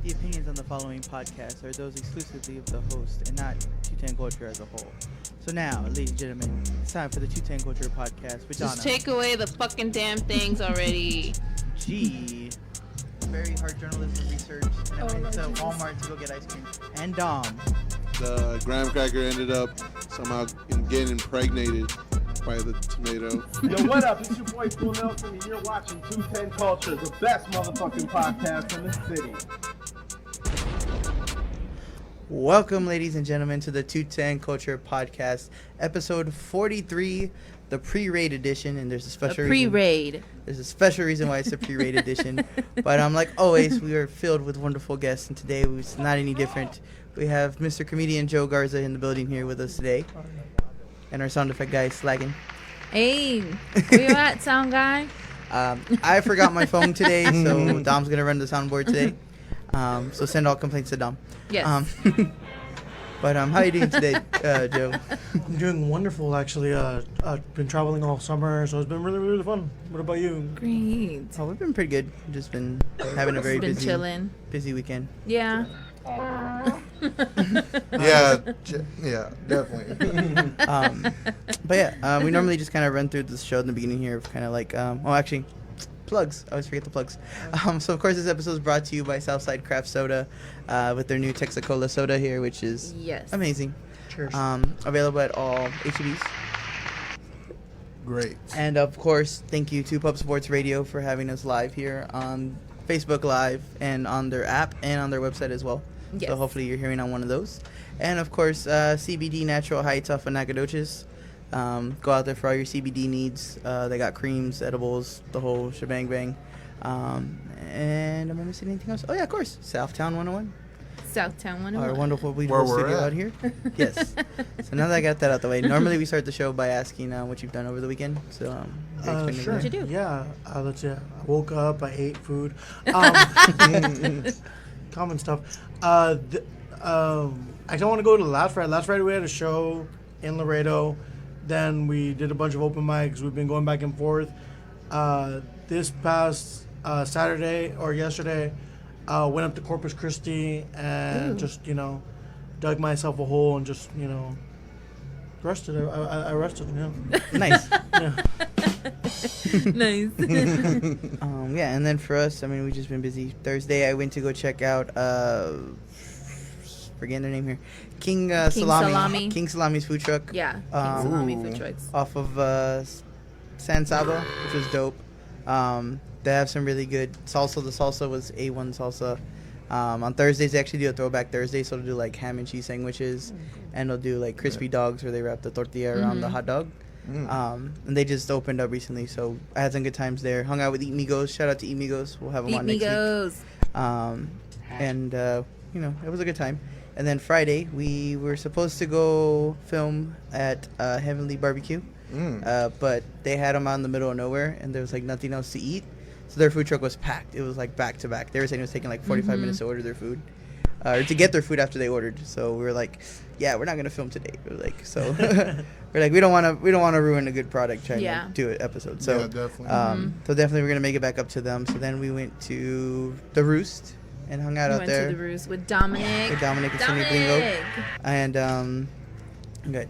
The opinions on the following podcast are those exclusively of the host and not Two-Ten Culture as a whole. So now, ladies and gentlemen, it's time for the Two-Ten Culture podcast with Donna. Just take away the fucking damn things already. G. Very hard journalism research. And I went to Walmart to go get ice cream. And Dom. The graham cracker ended up somehow getting impregnated by the tomato. Yo, what up? It's your boy Phil Nelson, and you're watching 210 Culture, the best motherfucking podcast in the city. Welcome, ladies and gentlemen, to the 210 Culture podcast, episode 43, the pre-raid edition. And there's a special pre-raid. There's a special reason why it's a pre-raid edition. But like always, we are filled with wonderful guests, and today it's not any different. We have Mr. Comedian Joe Garza in the building here with us today. And our sound effect guy is Slagging. Hey, where you at, sound guy? I forgot my phone today, so Dom's going to run the soundboard today. So send all complaints to Dom. Yes. But how are you doing today, Joe? I'm doing wonderful, actually. I've been traveling all summer, so it's been really, really fun. What about you? Great. Oh, we've been pretty good. Just been having a very busy weekend. Yeah. yeah, definitely. But yeah, we normally just kind of run through the show in the beginning here, kind of like, actually, plugs. I always forget the plugs. So of course this episode is brought to you by Southside Craft Soda, with their new Texacola soda here, which is amazing. Cheers. Available at all HEBs. Great. And of course, thank you to Pub Sports Radio for having us live here on Facebook Live and on their app and on their website as well. Yes. So hopefully you're hearing on one of those. And of course, CBD Natural Heights off of Nacogdoches. Go out there for all your CBD needs. They got creams, edibles, the whole shebang bang. And am I missing anything else? Oh yeah, of course, Southtown 101. Southtown 101. Our wonderful Where beautiful we're studio at. out here. Yes. So now that I got that out the way, normally we start the show by asking what you've done over the weekend. So Sure. What'd you do? Yeah, let's see. I woke up, I ate food. Common stuff. I don't want to go to Last Friday. Last Friday we had a show in Laredo. Then we did a bunch of open mics. We've been going back and forth. This past Saturday or yesterday, went up to Corpus Christi and just, dug myself a hole and just, rested. I rested, yeah. Nice. Yeah. Nice. Yeah, and then for us, we've just been busy. Thursday, I went to go check out, forgetting their name here, King Salami. King Salami's food truck. Yeah, King Salami food trucks. Off of San Saba, which was dope. They have some really good salsa. The salsa was A1 salsa. On Thursdays, they actually do a Throwback Thursday, so they'll do like ham and cheese sandwiches, and they'll do like crispy dogs where they wrap the tortilla around the hot dog. And they just opened up recently, so I had some good times there. Hung out with Eat Migos. Shout out to Eat Migos. We'll have them on next week. And it was a good time. And then Friday, we were supposed to go film at Heavenly Barbecue, but they had them out in the middle of nowhere, and there was like nothing else to eat. So their food truck was packed. It was like back to back. They were saying it was taking like 45 minutes to order their food, or to get their food after they ordered. So we were like, yeah, we're not gonna film today. We're like, we don't want to ruin a good product trying to do an episode. So yeah, definitely. So definitely we're gonna make it back up to them. So then we went to the Roost and hung out out there. Went to the Roost with Dominic. And Sonny Blingo. And good.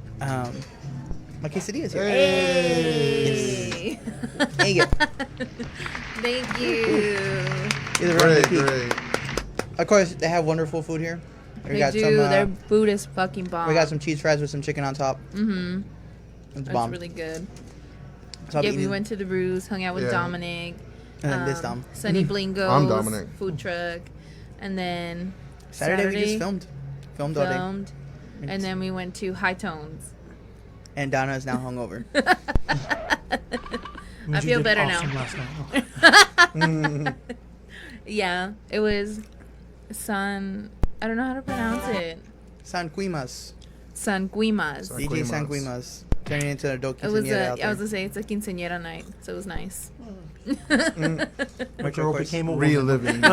My quesadillas here. Hey. Yes. There you go. Thank you. Great. Of course, they have wonderful food here. They do. Their food is fucking bomb. We got some cheese fries with some chicken on top. Mm-hmm. It's That's bomb. really good. So we went to the Roost, hung out with Dominic. And then this Dom. Sonny Blingo's I'm Dominic. food truck. And then Saturday we just filmed. Filmed all day. And then we went to High Tones. And Donna is now hungover. I feel better now. Yeah, it was I don't know how to pronounce it. San Quimas. DJ San Quimas. Turning into an adult It was quinceañera out I was there. gonna say it's a quinceañera night, so it was nice. My girl became a woman. Reliving it.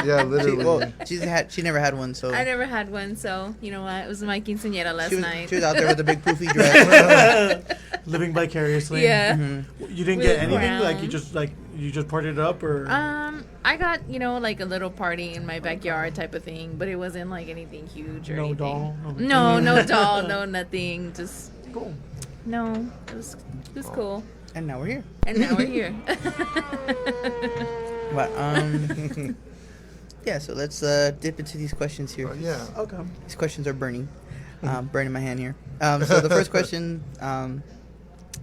Yeah, literally. She never had one, so I never had one, so you know what? It was my quinceañera last night. She was out there with a big poofy dress. Living vicariously. Yeah. Mm-hmm. You didn't With get anything? crown. Like, you just, like, You just partied it up, or? I got, like a little party in my backyard type of thing, but it wasn't like anything huge or No anything. doll? No doll, no nothing. Just Cool. no. It was cool. And now we're here. And now we're here. But yeah. So let's dip into these questions here. Yeah. Okay. These questions are burning. Burning my hand here. So the first question,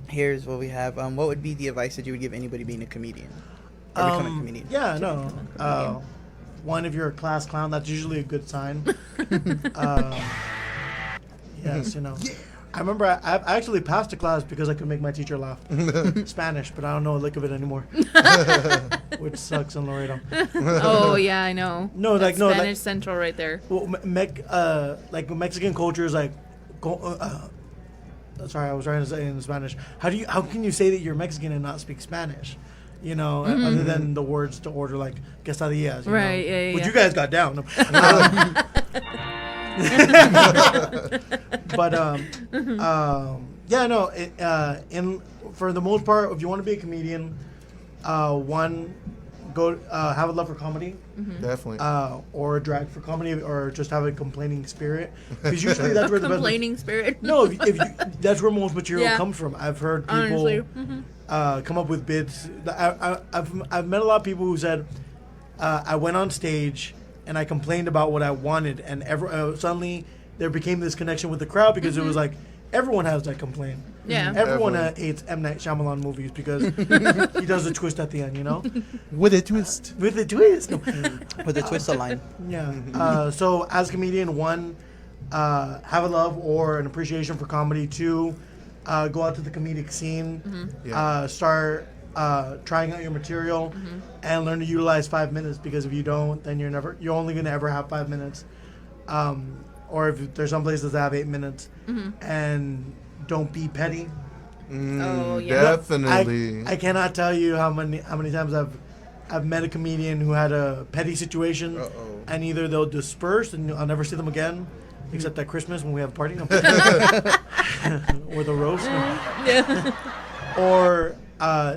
here's what we have. What would be the advice that you would give anybody being a comedian? Or becoming a comedian? Yeah, no. One, if you're a class clown, that's usually a good sign. Yes, I remember I actually passed a class because I could make my teacher laugh. Spanish, but I don't know a lick of it anymore. Which sucks in Laredo. Oh yeah, I know. No, That's like Spanish Central right there. Well, like Mexican culture is like, sorry, I was trying to say in Spanish. How can you say that you're Mexican and not speak Spanish? Other than the words to order like quesadillas. Right, yeah. Which you guys got down. But for the most part, if you want to be a comedian, one, go have a love for comedy. Definitely. Or a drag for comedy, or just have a complaining spirit. Because usually that's where the complaining spirit. No, if you, that's where most material Yeah. comes from. I've heard people Honestly. come up with bits. I've met a lot of people who said, I went on stage and I complained about what I wanted, and suddenly there became this connection with the crowd because it was like everyone has that complaint. Yeah. Everyone Definitely. hates M. Night Shyamalan movies because he does the twist at the end, With a twist. With the twist. No. With the twist of line. Yeah. So as a comedian, one, have a love or an appreciation for comedy. Two, go out to the comedic scene. Yeah. Start trying out your material and learn to utilize 5 minutes, because if you don't, then you're only going to ever have 5 minutes. Or if there's some places that have 8 minutes. And don't be petty. Oh, yeah. Definitely. I cannot tell you how many times I've met a comedian who had a petty situation, and either they'll disperse and I'll never see them again, except at Christmas when we have a party, or the roast, or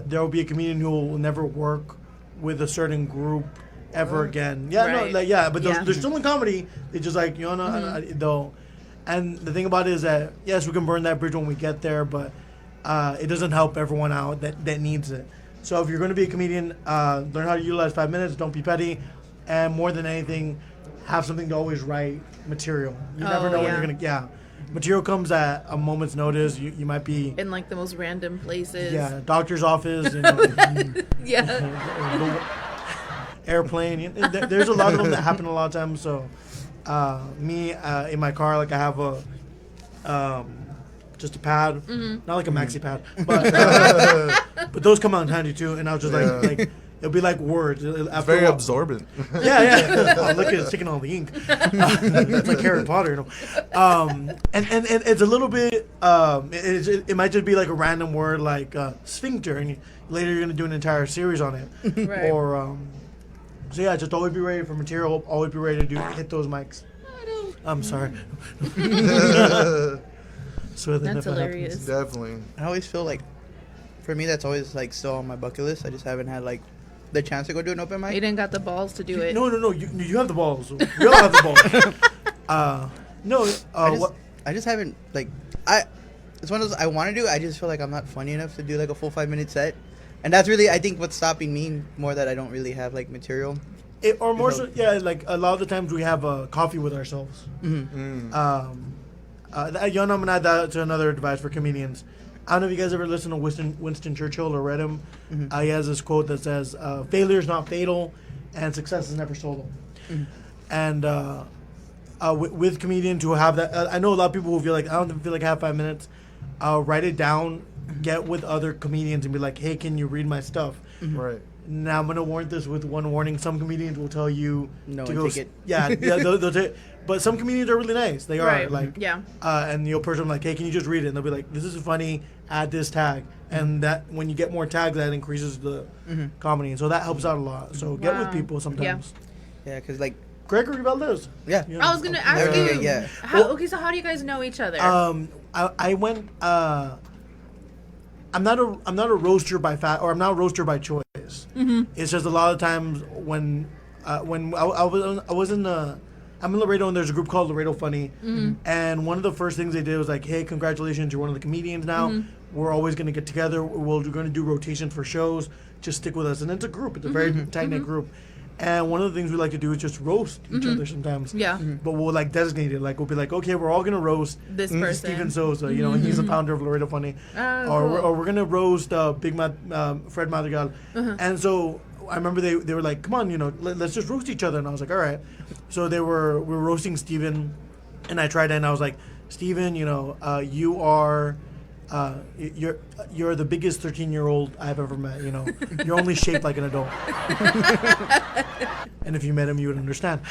there will be a comedian who will never work with a certain group ever again. Yeah, Right. but they're still in comedy. They just they'll. And the thing about it is that yes, we can burn that bridge when we get there, but it doesn't help everyone out that needs it. So if you're going to be a comedian, learn how to utilize 5 minutes. Don't be petty, and more than anything, have something to always write material. You never know when you're gonna. Yeah, material comes at a moment's notice. You might be In like the most random places. yeah, doctor's office, Yeah. airplane. There's a lot of them that happen a lot of times. So me in my car, like I have a just a pad, not like a maxi pad, but those come out in handy too. And I was just like it'll be like words. It's very absorbent. Yeah. Oh, look at it sticking all the ink. It's like Harry Potter, and it's a little bit. It might just be like a random word like sphincter, and later you're gonna do an entire series on it, Right. or. So yeah, just always be ready for material. Always be ready to hit those mics. I'm sorry. So then That's if that hilarious. Definitely. I always feel like, for me, that's always like still on my bucket list. I just haven't had like the chance to go do an open You mic. didn't got the balls to do it. No. You have the balls. We all have the balls. I just haven't like it's one of those I want to do. I just feel like I'm not funny enough to do like a full 5-minute set, and that's really I think what's stopping me more, that I don't really have like material. Or more so, yeah. Like a lot of the times we have coffee with ourselves. I'm gonna add that to another advice for comedians. I don't know if you guys ever listened to Winston Churchill or read him. He has this quote that says, "Failure is not fatal, and success is never solo." And with comedians who have that, I know a lot of people who feel like I don't feel like I have 5 minutes. Write it down, get with other comedians, and be like, "Hey, can you read my stuff?" Right. Now I'm gonna warn this with one warning. Some comedians will tell you No, to and go. take it. Yeah, they'll take. But some comedians are really nice. They are Right. like, Yeah. and you'll approach them like, "Hey, can you just read it?" And they'll be like, "This is funny. Add this tag." And that when you get more tags, that increases the comedy, and so that helps out a lot. So get with Wow. people sometimes. Yeah, because like Gregory Valdez. yeah. Yeah. I was gonna ask you. Yeah. Okay, so how do you guys know each other? I went. I'm not a roaster by or I'm not a roaster by choice. guys. It's just a lot of times when I was in the. I'm in Laredo, and there's a group called Laredo Funny. And one of the first things they did was like, hey, congratulations, you're one of the comedians now. We're always going to get together. We're going to do rotations for shows. Just stick with us. And it's a group. It's a very tight-knit group. And one of the things we like to do is just roast each other sometimes. Yeah. But we'll like designate it. Like we'll be like, okay, we're all going to roast This person. Steven Sosa. You know, he's a founder of Laredo Funny. Oh, or cool. we're going to roast Fred Madrigal. And so I remember they were like, come on, you know, let's just roast each other. And I was like, all right. So we were roasting Steven, and I tried it, and I was like, Steven, you know, you are, you're the biggest 13-year-old I've ever met. You know, you're only shaped like an adult. And if you met him, you would understand.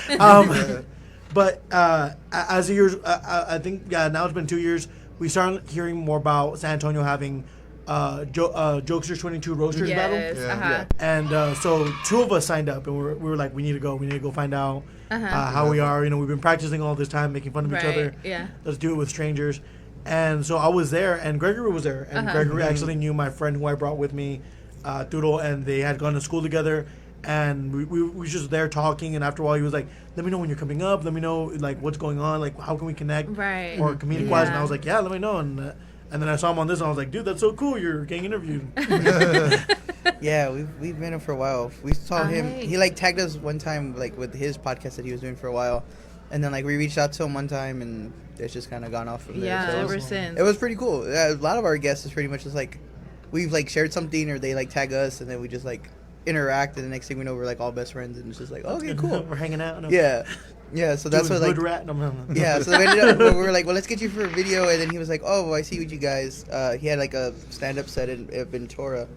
But as the years, I think now it's been 2 years. We started hearing more about San Antonio having Jokesters 22 Roasters battle. Yes. And so 2 of us signed up, and we were like, we need to go find out how we are. You know, we've been practicing all this time, making fun of each other. Yeah. Let's do it with strangers. And so I was there, and Gregory was there. And Gregory actually knew my friend who I brought with me, Doodle, and they had gone to school together. And we were just there talking, and after a while he was like, let me know when you're coming up, let me know like what's going on, like how can we connect, Right. or comedic wise. And I was like, yeah, let me know. And then I saw him on this, and I was like, dude, that's so cool, you're getting interviewed. Yeah, we've been him for a while. We saw him. Alright. He like tagged us one time like with his podcast that he was doing for a while, and then like we reached out to him one time, and it's just kind of gone off from there. Yeah, So ever since. it was pretty cool. A lot of our guests is pretty much just like we've like shared something, or they like tag us, and then we just like interact, and the next thing we know we're like all best friends, and it's just like, okay, cool. We're hanging out. Yeah, so that's what like rat. No. yeah, so we ended up, we were like, well, let's get you for a video, and then he was like, oh, I see what you guys, he had like a stand-up set in Ventura,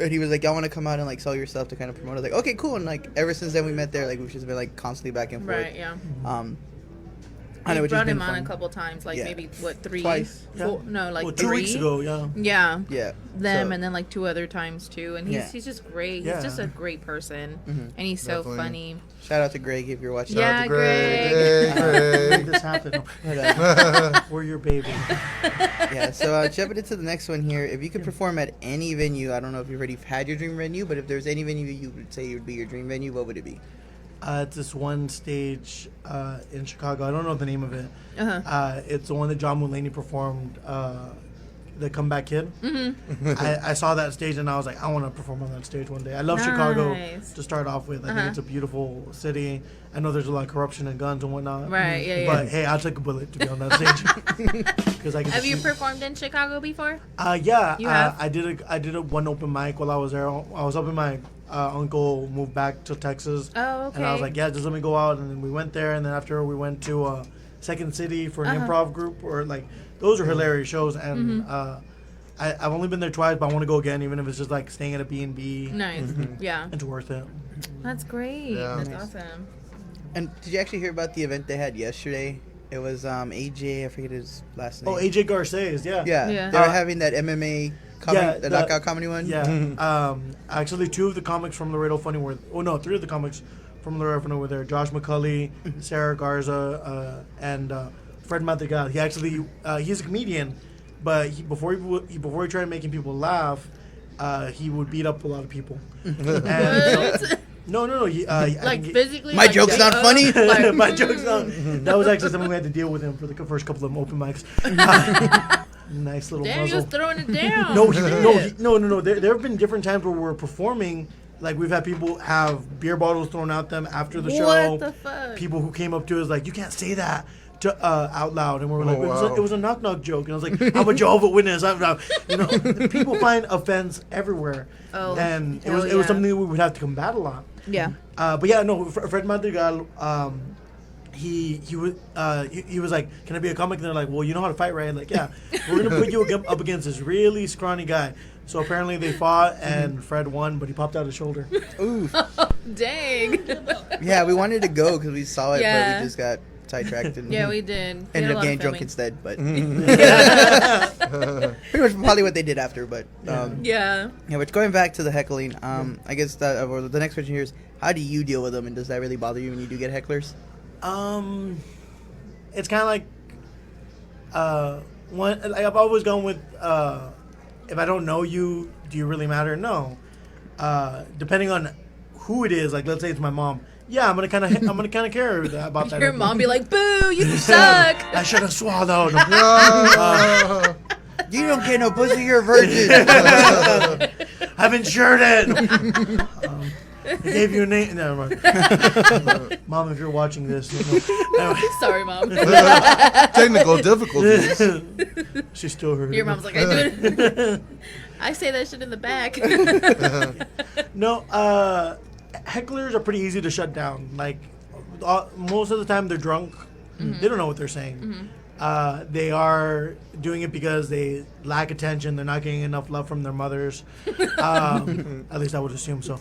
and he was like, y'all want to come out and like sell your stuff to kind of promote it? I was like, okay, cool. And like ever since then we met there, like we've just been like constantly back and forth. Right, yeah. I know We it's just brought been him on fun. a couple times, like Yeah. maybe, what, 3? Twice. Four, no, like 2 3. weeks ago, yeah. Yeah. Yeah. Them, So- and then like 2 other times too. And Yeah. he's just great. Yeah. He's just a great person. Mhm. And he's so Definitely. funny. Shout out to Greg if you're watching. Yeah, Shout out to Greg. Greg. Make this happen. But, We're your baby. yeah, so jumping into the next one here, if you could perform at any venue, I don't know if you've already had your dream venue, but if there's any venue you would say would be your dream venue, what would it be? It's this one stage in Chicago. I don't know the name of it. Uh-huh. It's the one that John Mulaney performed, The Comeback Kid. Mm-hmm. I saw that stage, and I was like, I want to perform on that stage one day. I love Chicago Nice. to start off with. I think it's a beautiful city. I know there's a lot of corruption and guns and whatnot. Right, yeah, But yeah. hey, I'll take a bullet to be on that stage. 'Cause I get Have to you see- performed in Chicago before? Yeah, You have? I did a one open mic while I was there. I was helping my uncle move back to Texas. Oh, okay. And I was like, yeah, just let me go out. And then we went there. And then after we went to Second City for an improv group. Or like, those are hilarious shows. And I've only been there twice, but I want to go again, even if it's just like staying at a B&B. Nice. Yeah. It's worth it. That's great. Yeah. That's Nice. awesome. And did you actually hear about the event they had yesterday? It was AJ, I forget his last name. Oh, AJ Garces, yeah. Yeah, Yeah. they were having that MMA comedy, Yeah, the knockout comedy one. Yeah. Actually, 2 of the comics from Laredo Funny were. Oh no, 3 of the comics from Laredo Funny were there. Josh McCulley, Sarah Garza, and Fred Madrigal. He actually he's a comedian, but before he tried making people laugh, he would beat up a lot of people. And so- no. He, I Like think he- physically? My like, joke's not beat funny? up? Like, My joke's not. That was actually something we had to deal with him for the first couple of open mics. Nice little Damn, muzzle. you was throwing it down. No. There have been different times where we're performing. Like we've had people have beer bottles thrown at them after the show. What the fuck? People who came up to us like, you can't say that to out loud, and we were like, wow. it was a knock knock joke, and I was like, I'm a Jehovah's Witness. People find offense everywhere, Oh, and it hell was yeah. something we would have to combat a lot. Yeah. But yeah, no, Fred Madrigal, he was like, can I be a comic? And they're like, well, you know how to fight, right? And like, yeah, we're gonna put you up against this really scrawny guy. So apparently they fought, and Fred won, but he popped out his shoulder. Ooh. Dang. Yeah, we wanted to go because we saw it, Yeah. but we just got sidetracked and Yeah, we did. We ended had a up lot getting of drunk filming. instead. But pretty much probably what they did after. But Yeah. yeah, but going back to the heckling, I guess the next question here is, how do you deal with them, and does that really bother you when you do get hecklers? It's kind of like I've always gone with if I don't know you, do you really matter? No. depending on who it is, like let's say it's my mom. Yeah, I'm gonna kind of care about that. Your mom be like, "Boo, you suck." I should have swallowed. You don't get no pussy, you're a virgin. I've insured it. I gave you a name. No, Mom, if you're watching this, anyway. Sorry, Mom. Technical difficulties. She still heard. Your mom's like, I do it. I say that shit in the back. No, hecklers are pretty easy to shut down. Like most of the time, they're drunk. Mm-hmm. They don't know what they're saying. They are doing it because they lack attention. They're not getting enough love from their mothers. At least I would assume so.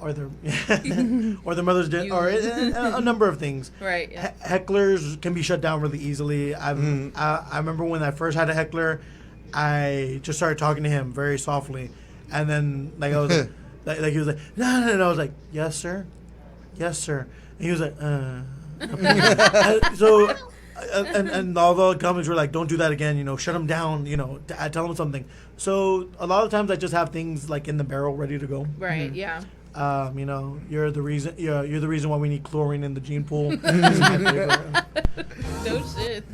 Or their or their mothers did, or a number of things. Right. Yeah. Hecklers can be shut down really easily. I remember when I first had a heckler, I just started talking to him very softly, and then like I was like he was like no, and I was like yes sir, and he was like so. And all the comments were like, "Don't do that again." Shut him down. Tell him something. So a lot of times I just have things like in the barrel ready to go. Right. Yeah. You're the reason. You're the reason why we need chlorine in the gene pool. No shit.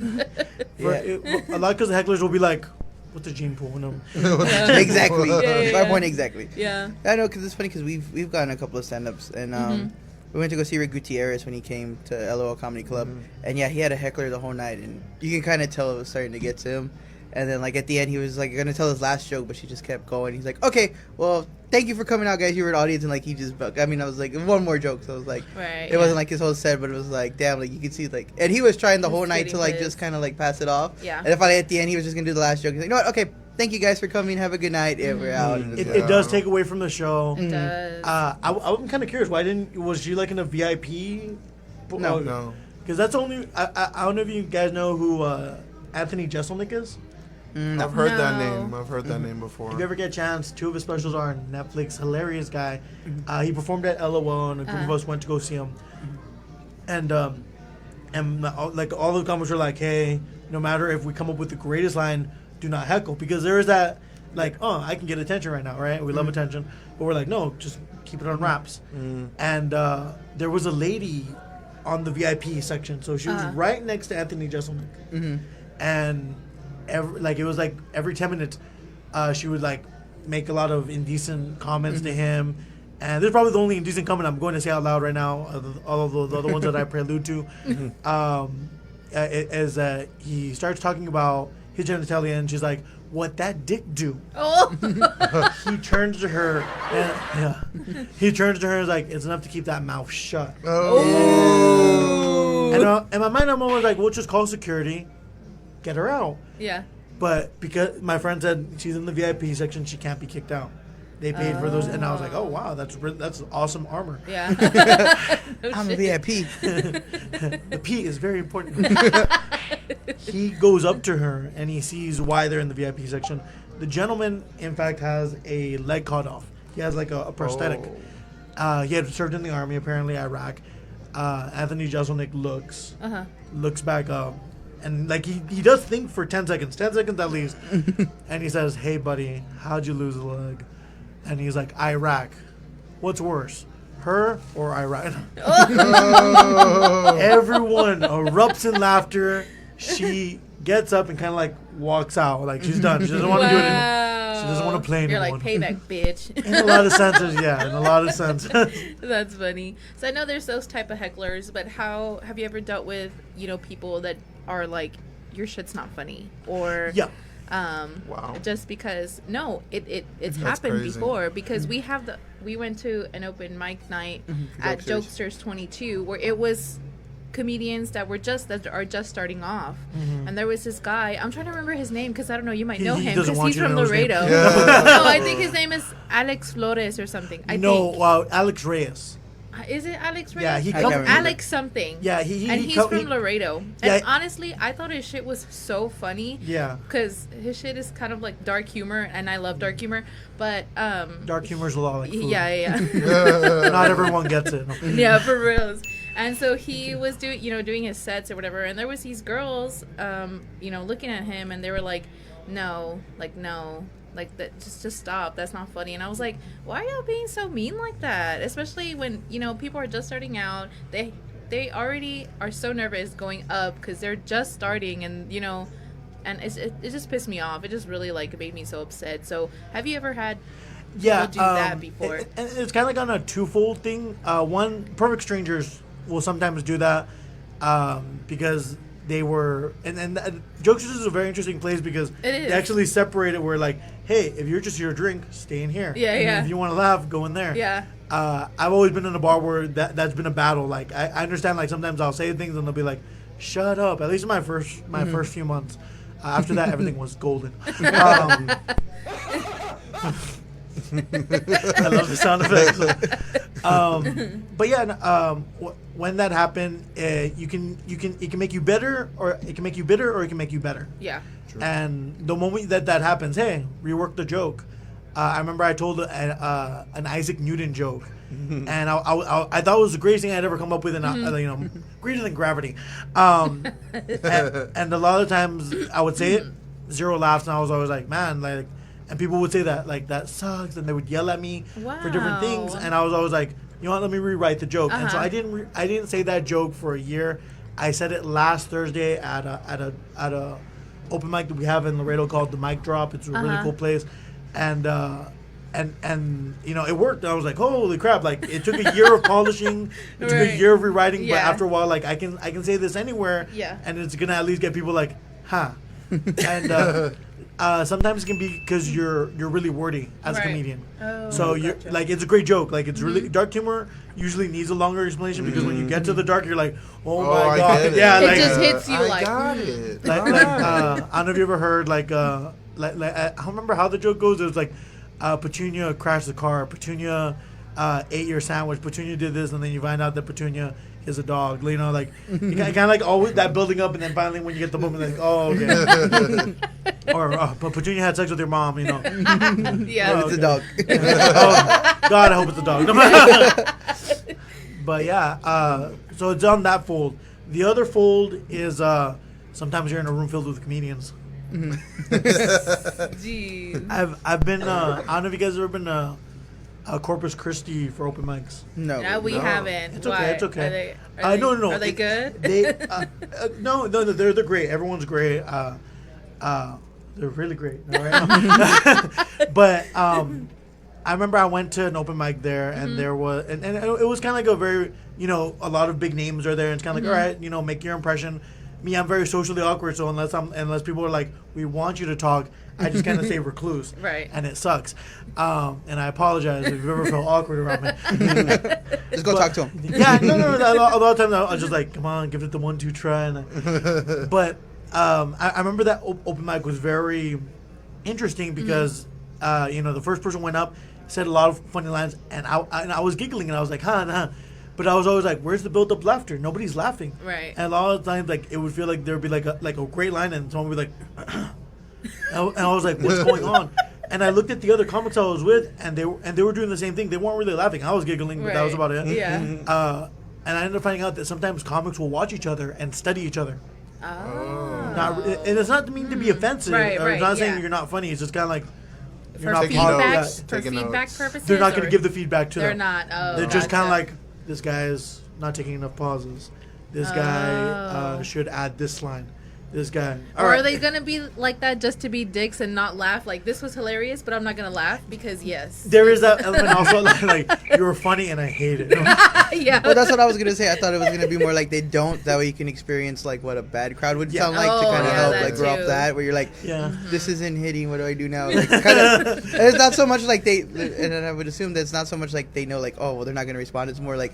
A lot because the hecklers will be like, "What's the gene pool?" Exactly. Yeah. My point exactly. Yeah. I know, because it's funny because we've gotten a couple of stand-ups, and we went to go see Rick Gutierrez when he came to LOL Comedy Club, and yeah, he had a heckler the whole night, and you can kind of tell it was starting to get to him. And then, like, at the end, he was, like, going to tell his last joke, but she just kept going. He's like, okay, well, thank you for coming out, guys. You were an audience. And, like, he just, I was like, one more joke. So it was like, Right, it wasn't like his whole set, but it was like, damn, like, you could see, like, and he was trying the whole night to, like, just kind of, like, pass it off. Yeah. And then finally, at the end, he was just going to do the last joke. He's like, you know what? Okay, thank you guys for coming. Have a good night. Yeah, we're out. And It does take away from the show. It does. I'm kind of curious. Was she like in a VIP? No. Because that's only. I don't know if you guys know who Anthony Jeselnik is. I've heard that No. name. I've heard that name before. If you ever get a chance, 2 of his specials are on Netflix. Hilarious guy. He performed at LOL, and a group of us went to go see him. And like all the comments were like, "Hey, no matter if we come up with the greatest line, do not heckle," because there is that like, "Oh, I can get attention right now, right? We love attention," but we're like, "No, just keep it on wraps." And there was a lady on the VIP section, so she was right next to Anthony Jeselnik, and it was like every 10 minutes, she would like make a lot of indecent comments to him. And this is probably the only indecent comment I'm going to say out loud right now. All of the other ones that I prelude to, is that he starts talking about his genitalia, and she's like, "What that dick do?" Oh. He turns to her, and is like, "It's enough to keep that mouth shut." Oh. And in my mind, I'm always like, "We'll just call security, get her out." Yeah. But because my friend said she's in the VIP section, she can't be kicked out. They paid for those, and I was like, "Oh wow, that's awesome armor." Yeah. I'm a VIP. The P is very important. He goes up to her and he sees why they're in the VIP section. The gentleman, in fact, has a leg cut off. He has like a prosthetic. He had served in the army, apparently Iraq. Anthony Jeselnik looks back up, and like he does think for 10 seconds at least, and he says, "Hey buddy, how'd you lose a leg?" And he's like, "Iraq. What's worse, her or Iraq?" Everyone erupts in laughter. She gets up and kind of like walks out, like she's done. She doesn't want to do it anymore. She doesn't want to play anymore. You're like, "Payback, bitch." In a lot of senses, yeah. In a lot of senses. That's funny. So I know there's those type of hecklers, but how have you ever dealt with people that are like, "Your shit's not funny," or Yeah. Wow. just because it's That's happened crazy. before, because we went to an open mic night at Jokesters 22 where it was comedians that are just starting off, and there was this guy, I'm trying to remember his name because I don't know, you might know He him doesn't because want he's you to from know his name. Laredo. Yeah. No, I think his name is Alex Flores or something. I think. Alex Reyes. Is it Alex Reyes? Yeah, he I can't remember. Alex something. Yeah, and he's from Laredo. Yeah. And honestly, I thought his shit was so funny. Yeah. Because his shit is kind of like dark humor, and I love dark humor. But Dark humor's a lot like food. yeah. Not everyone gets it. Yeah, for reals. And so he was doing his sets or whatever, and there was these girls, looking at him, and they were like, no, Like that, just stop. That's not funny. And I was like, why are y'all being so mean like that? Especially when, you know, people are just starting out. They already are so nervous going up because they're just starting, and you know, and it just pissed me off. It just really like made me so upset. So have you ever had people do that before? It's kind of like on a twofold thing. One, perfect strangers will sometimes do that because they were, and Jokesters is a very interesting place because they actually separate it where like, hey, if you're just here to drink, stay in here. Yeah, yeah. If you want to laugh, go in there. Yeah. I've always been in a bar where that's been a battle. Like I understand, like sometimes I'll say things and they'll be like, "Shut up." At least in my first few months. After that, everything was golden. I love the sound effects. But yeah, when that happened, it can make you better, or it can make you bitter, or it can make you better. Yeah. True. And the moment that happens, hey, rework the joke. I remember I told an Isaac Newton joke, and I thought it was the greatest thing I'd ever come up with, and greater than gravity. And a lot of times I would say it, 0 laughs, and I was always like, man, like, and people would say that sucks, and they would yell at me for different things, and I was always like, you know what, let me rewrite the joke. And so I didn't say that joke for a year. I said it last Thursday at a open mic that we have in Laredo called the Mic Drop. It's a really cool place. And you know, it worked. I was like, holy crap, like it took a year of polishing, it took a year of rewriting, but after a while, like I can say this anywhere, and it's gonna at least get people like, huh. And sometimes it can be because you're really wordy as a comedian. So you're like, it's a great joke. Like it's really dark humor usually needs a longer explanation because when you get to the dark, you're like, oh my god, yeah, it just hits you I got it. like I don't know if you ever heard like I don't remember how the joke goes. It was like Petunia crashed the car, Petunia ate your sandwich, Petunia did this, and then you find out that Petunia is a dog. You know, like you kind of like always that building up, and then finally when you get the moment, like, oh, okay. Or but Petunia had sex with your mom. You know, yeah, it's a dog. Oh, God, I hope it's a dog. But yeah, so it's on that fold. The other fold is sometimes you're in a room filled with comedians. Jeez. I've been I don't know if you guys have ever been Corpus Christi for open mics. No, we haven't. It's okay. It's okay. No. Are they good? No, they're great. Everyone's great. They're really great. Right? But I remember I went to an open mic there, and there was and it was kind of like a very, you know, a lot of big names are there, and it's kind of like, all right, you know, make your impression. Me, I'm very socially awkward, so unless people are like, we want you to talk, I just kind of stay recluse. Right. And it sucks. And I apologize if you've ever felt awkward around me. Just go talk to him. Yeah, no. A lot of times I was just like, come on, give it the 1-2 try. But I remember that open mic was very interesting because, you know, the first person went up, said a lot of funny lines, and I was giggling, and I was like, huh. But I was always like, where's the built-up laughter? Nobody's laughing. Right. And a lot of times, like, it would feel like there would be like a great line, and someone would be like, and I was like, what's going on? And I looked at the other comics I was with, and they were doing the same thing. They weren't really laughing. I was giggling, but that was about it. Yeah. And I ended up finding out that sometimes comics will watch each other and study each other. Oh. And it's not mean to be offensive. Or it's not saying you're not funny. It's just kind of like, you're for not feedback, for feedback purposes. They're not going to give the feedback to them. They're not. Oh, they're just kind of like, this guy is not taking enough pauses. This guy should add this line. This guy. Are they gonna be like that just to be dicks and not laugh? Like, this was hilarious, but I'm not gonna laugh because yes. There is that element also, like you were funny and I hate it. Yeah. Well, that's what I was gonna say. I thought it was gonna be more like they don't. That way you can experience like what a bad crowd would sound like to kind of help like grow off that. Where you're like, this isn't hitting. What do I do now? Like, kind of. It's not so much like they. And I would assume that it's not so much like they know like, oh well, they're not gonna respond. It's more like,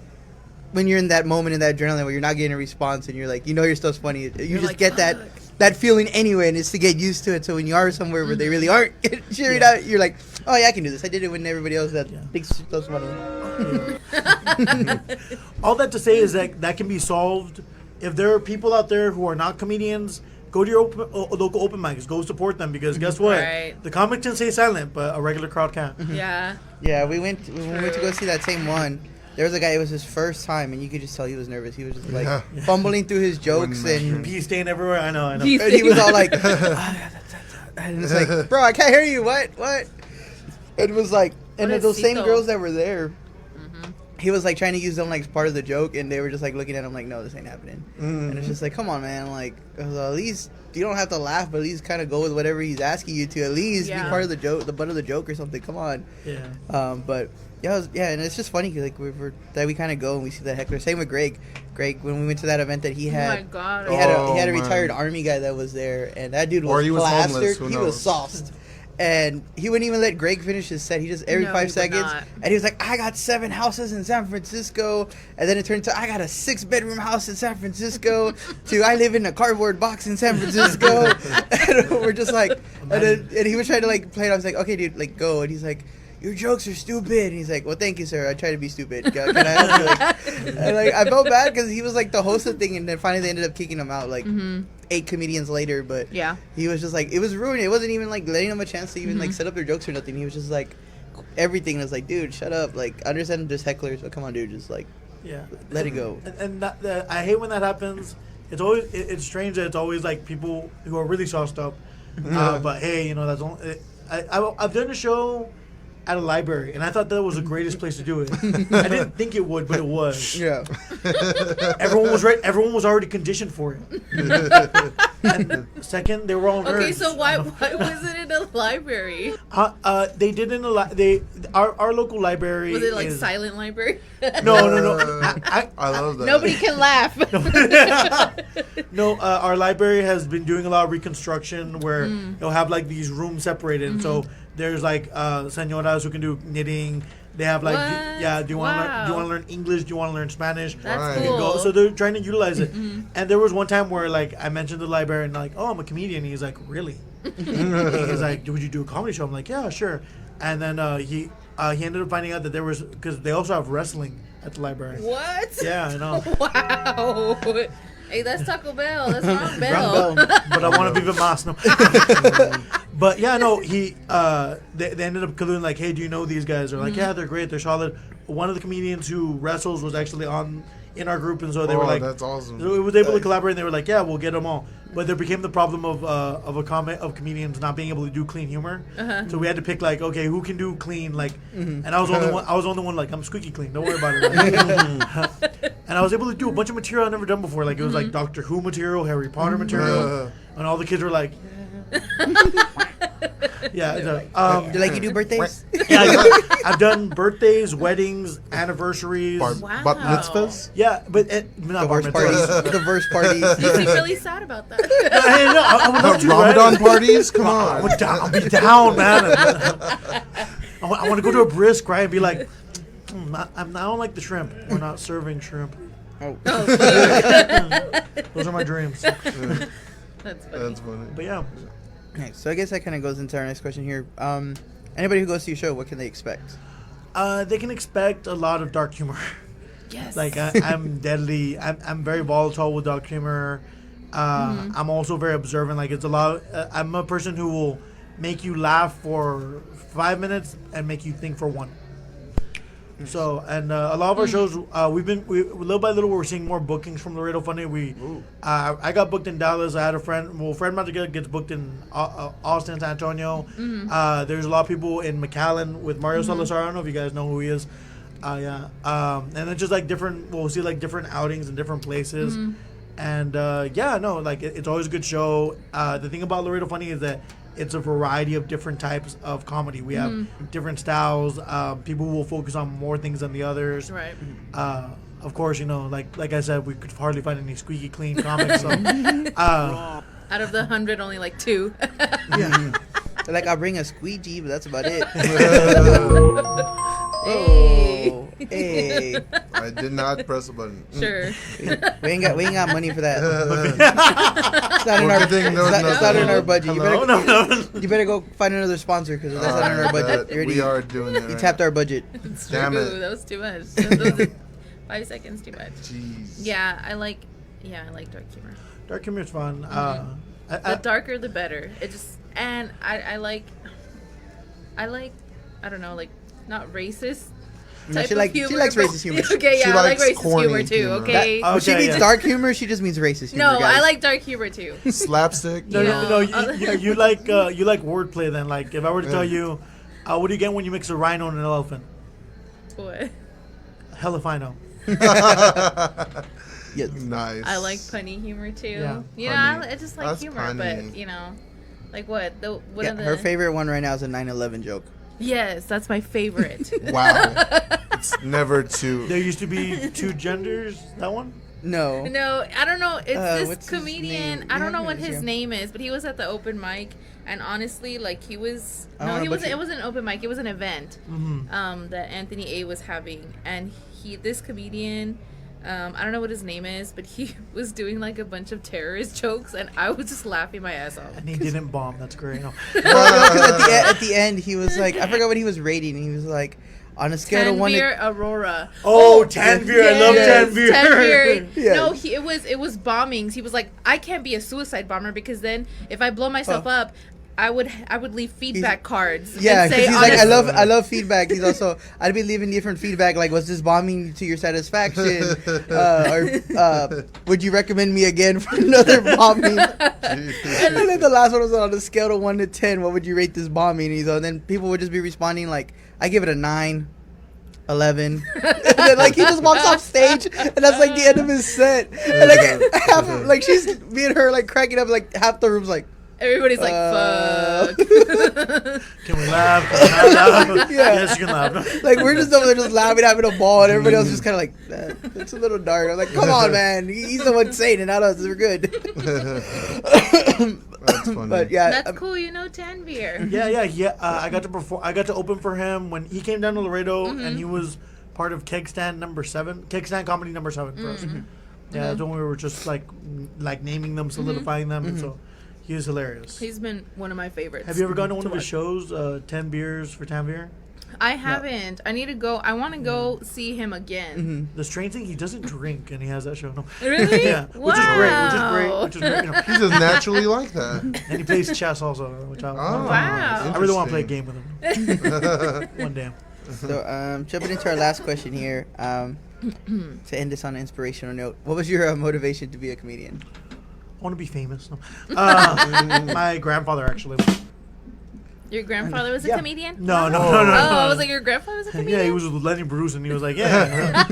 when you're in that moment in that adrenaline where you're not getting a response and you're like, you know, you're still funny. You just like, get that feeling anyway, and it's to get used to it. So when you are somewhere where they really aren't cheering out, you're like, oh yeah, I can do this. I did it when everybody else thinks that's funny. All that to say is that can be solved if there are people out there who are not comedians. Go to your local open mics. Go support them because guess what? Right. The comic can stay silent, but a regular crowd can't. Yeah. Yeah, we went to go see that same one. There was a guy, it was his first time, and you could just tell he was nervous. He was just like fumbling through his jokes and pee stain everywhere. I know. And he was all like, And it's like, bro, I can't hear you. What? It was like, and then those same girls that were there, he was like trying to use them like part of the joke, and they were just like looking at him like, no, this ain't happening. And it's just like, come on, man. Like, at least you don't have to laugh, but at least kind of go with whatever he's asking you to. At least be part of the joke, the butt of the joke or something. Come on. Yeah. But yeah, and it's just funny like we kind of go and we see the heckler. Same with Greg. Greg, when we went to that event that he had, oh my God. he had a retired army guy that was there, and that dude was plastered. He was sauced. And he wouldn't even let Greg finish his set. He just every 5 seconds, and he was like, "I got 7 houses in San Francisco," and then it turned to, "I got a 6-bedroom house in San Francisco," to, "I live in a cardboard box in San Francisco." And we're just like, and he was trying to like play it. I was like, "Okay, dude, like go." And he's like, "Your jokes are stupid." And he's like, "Well, thank you, sir. I try to be stupid. Can I help you?" Like, and like, I felt bad because he was like the host of the thing, and then finally they ended up kicking him out like 8 comedians later. But he was just like, it was ruined. It wasn't even like letting them a chance to even like set up their jokes or nothing. He was just like, everything was like, dude, shut up. Like, I understand there's hecklers, but come on, dude, just like, let it go. And I hate when that happens. It's always it's strange that it's always like people who are really sauced up. But hey, you know, that's only I've done a show at a library, and I thought that was the greatest place to do it. I didn't think it would, but it was. Yeah. Everyone was right. Everyone was already conditioned for it. And second, they were all nerds. Okay, so why was it in a library? They did in our local library. Was it like silent library? No. I love that. Nobody can laugh. No, our library has been doing a lot of reconstruction where they'll have like these rooms separated. And so there's like senoras who can do knitting. They have like, do you want to learn English? Do you want to learn Spanish? That's cool. So they're trying to utilize it. And there was one time where like I mentioned the librarian, like, "Oh, I'm a comedian." He's like, "Really?" He's like, "Would you do a comedy show?" I'm like, "Yeah, sure." And then he ended up finding out that there was, because they also have wrestling at the library. What? Yeah, I know. Wow. Hey, that's Taco Bell. That's wrong Bell. But I want to be the mas. No. But yeah, no, they ended up colluding like, "Hey, do you know these guys?" They're like, "Yeah, they're great. They're solid." One of the comedians who wrestles was actually in our group, and so they were like, "That's awesome." So it was able to collaborate, and they were like, "Yeah, we'll get them all." But there became the problem of comedians not being able to do clean humor. So we had to pick like, okay, who can do clean, like, and I was the only one like, I'm squeaky clean. Don't worry about it. And I was able to do a bunch of material I've never done before. Like it was like Doctor Who material, Harry Potter material, and all the kids were like. Do like you do birthdays? Yeah, I've done birthdays, weddings, anniversaries, bat mitzvahs. Yeah, but not bar mitzvahs. The verse parties. You seem really sad about that. I would love to, Ramadan parties. Come on, I'll be down, man. I want to go to a brisk, right, and be like, I don't like the shrimp. We're not serving shrimp. Oh. Those are my dreams. That's funny. But yeah. Okay, so I guess that kind of goes into our next question here. Anybody who goes to your show, what can they expect? They can expect a lot of dark humor. Yes. Like I'm deadly. I'm very volatile with dark humor. I'm also very observant. Like it's a lot. I'm a person who will make you laugh for 5 minutes and make you think for 1. So, and a lot of our shows, little by little, we're seeing more bookings from Laredo Funny. I got booked in Dallas. I had a friend, Fred Madrigal gets booked in Austin, San Antonio. There's a lot of people in McAllen with Mario Salazar. I don't know if you guys know who he is. And it's just like we'll see like different outings in different places. And it's always a good show. The thing about Laredo Funny is that it's a variety of different types of comedy. We have different styles. People will focus on more things than the others. Right. Of course, you know, like I said, we could hardly find any squeaky clean comics. So, out of the 100, only like 2. Yeah. Like, I'll bring a squeegee, but that's about it. Hey. Hey. I did not press a button. Sure. We ain't got money for that. It's not in our budget. You better go find another sponsor because that's not in our budget. We are doing it. You tapped our budget. It's Damn true. it. That was too much. Those are 5 seconds too much. Jeez. Yeah, I like dark humor. Dark humor is fun. The darker, the better. It just, and I like, I don't know, like, not racist. type she of like humor. she likes but- racist humor. Okay, She yeah, I like likes racist corny humor too. humor. Okay. When she Okay, means yeah. dark humor, she just means racist humor. No, guys. I like dark humor too. Slapstick. No, Yeah. no, you like wordplay then. Like if I were to tell you, what do you get when you mix a rhino and an elephant? What? Hell if I know. Yes. Nice. I like punny humor too. Yeah. You know, Punny. I just like That's humor, punny. but you know, like what? One Yeah, of the her favorite one right now is a 9/11 joke. Yes, that's my favorite. Wow. It's never too. There used to be two genders. That one. No. No, I don't know. It's what's this his comedian. name? I You don't know have what his, his yeah. name is, but he was at the open mic, and honestly, like he was. I don't No, wanna he wasn't. butcher- It wasn't an open mic. It was an event. Mm-hmm. That Anthony A was having, and this comedian. I don't know what his name is, but he was doing like a bunch of terrorist jokes, and I was just laughing my ass off. And he didn't bomb. That's great. No. Well, no, 'cause at the end, he was like, I forgot what he was rating. He was like, on a scale of 1 to Tanvir Aurora. Oh, Tanvir! I love Yes, Tanvir. Tanvir. Yeah. No, it was bombings. He was like, I can't be a suicide bomber because then if I blow myself up, I would leave feedback cards. Yeah, and because say, he's like, honest- I love feedback. He's also, I'd be leaving different feedback, like, was this bombing to your satisfaction? Would you recommend me again for another bombing? And then the last one was on a scale of 1 to 10. What would you rate this bombing? And then people would just be responding like, I give it a 9, 11. And then like he just walks off stage, and that's like the end of his set. And like half of, like she's me and her like cracking up, like half the room's like. Everybody's like, fuck. Can we laugh? Can we not laugh? Yeah. Yes, you can laugh. Like we're just over there just laughing, having a ball, and everybody else just kind of like, it's a little dark. I'm like, come on, man, he's the one saying it, not us. We're good. That's funny. But yeah, That's cool, you know, Tanvir. Yeah. I got to perform. I got to open for him when he came down to Laredo, and he was part of Keg Stand Comedy number 7 for us. Yeah, that's when we were just like naming them, solidifying them, and so he is hilarious. He's been one of my favorites. Have you ever gone to one of his watch. shows? 10 beers for Tanvir. I haven't. I need to go. I want to go see him again. The strange thing, he doesn't drink, and he has that show. No. Really? Yeah, which is great. You know. He's just naturally like that. And he plays chess also, which I Wow. I really want to play a game with him one day. so jumping into our last question here, to end this on an inspirational note, what was your motivation to be a comedian? I want to be famous. No. My grandfather actually. Your grandfather was a Yeah. comedian? No. Oh, I was like, your grandfather was a comedian? Yeah, he was with Lenny Bruce, and he was like, "Yeah,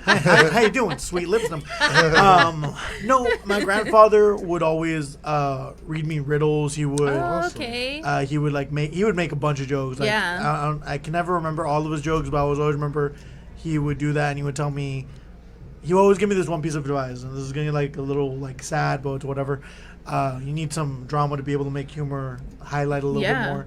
how you doing, sweet lips?" No, my grandfather would always read me riddles. He would. Oh, okay. He would make a bunch of jokes. Like, Yeah. I can never remember all of his jokes, but I always remember he would do that, and he would tell me. He would always give me this one piece of advice, and this is gonna be like a little like sad, but whatever. You need some drama to be able to make humor highlight a little bit more.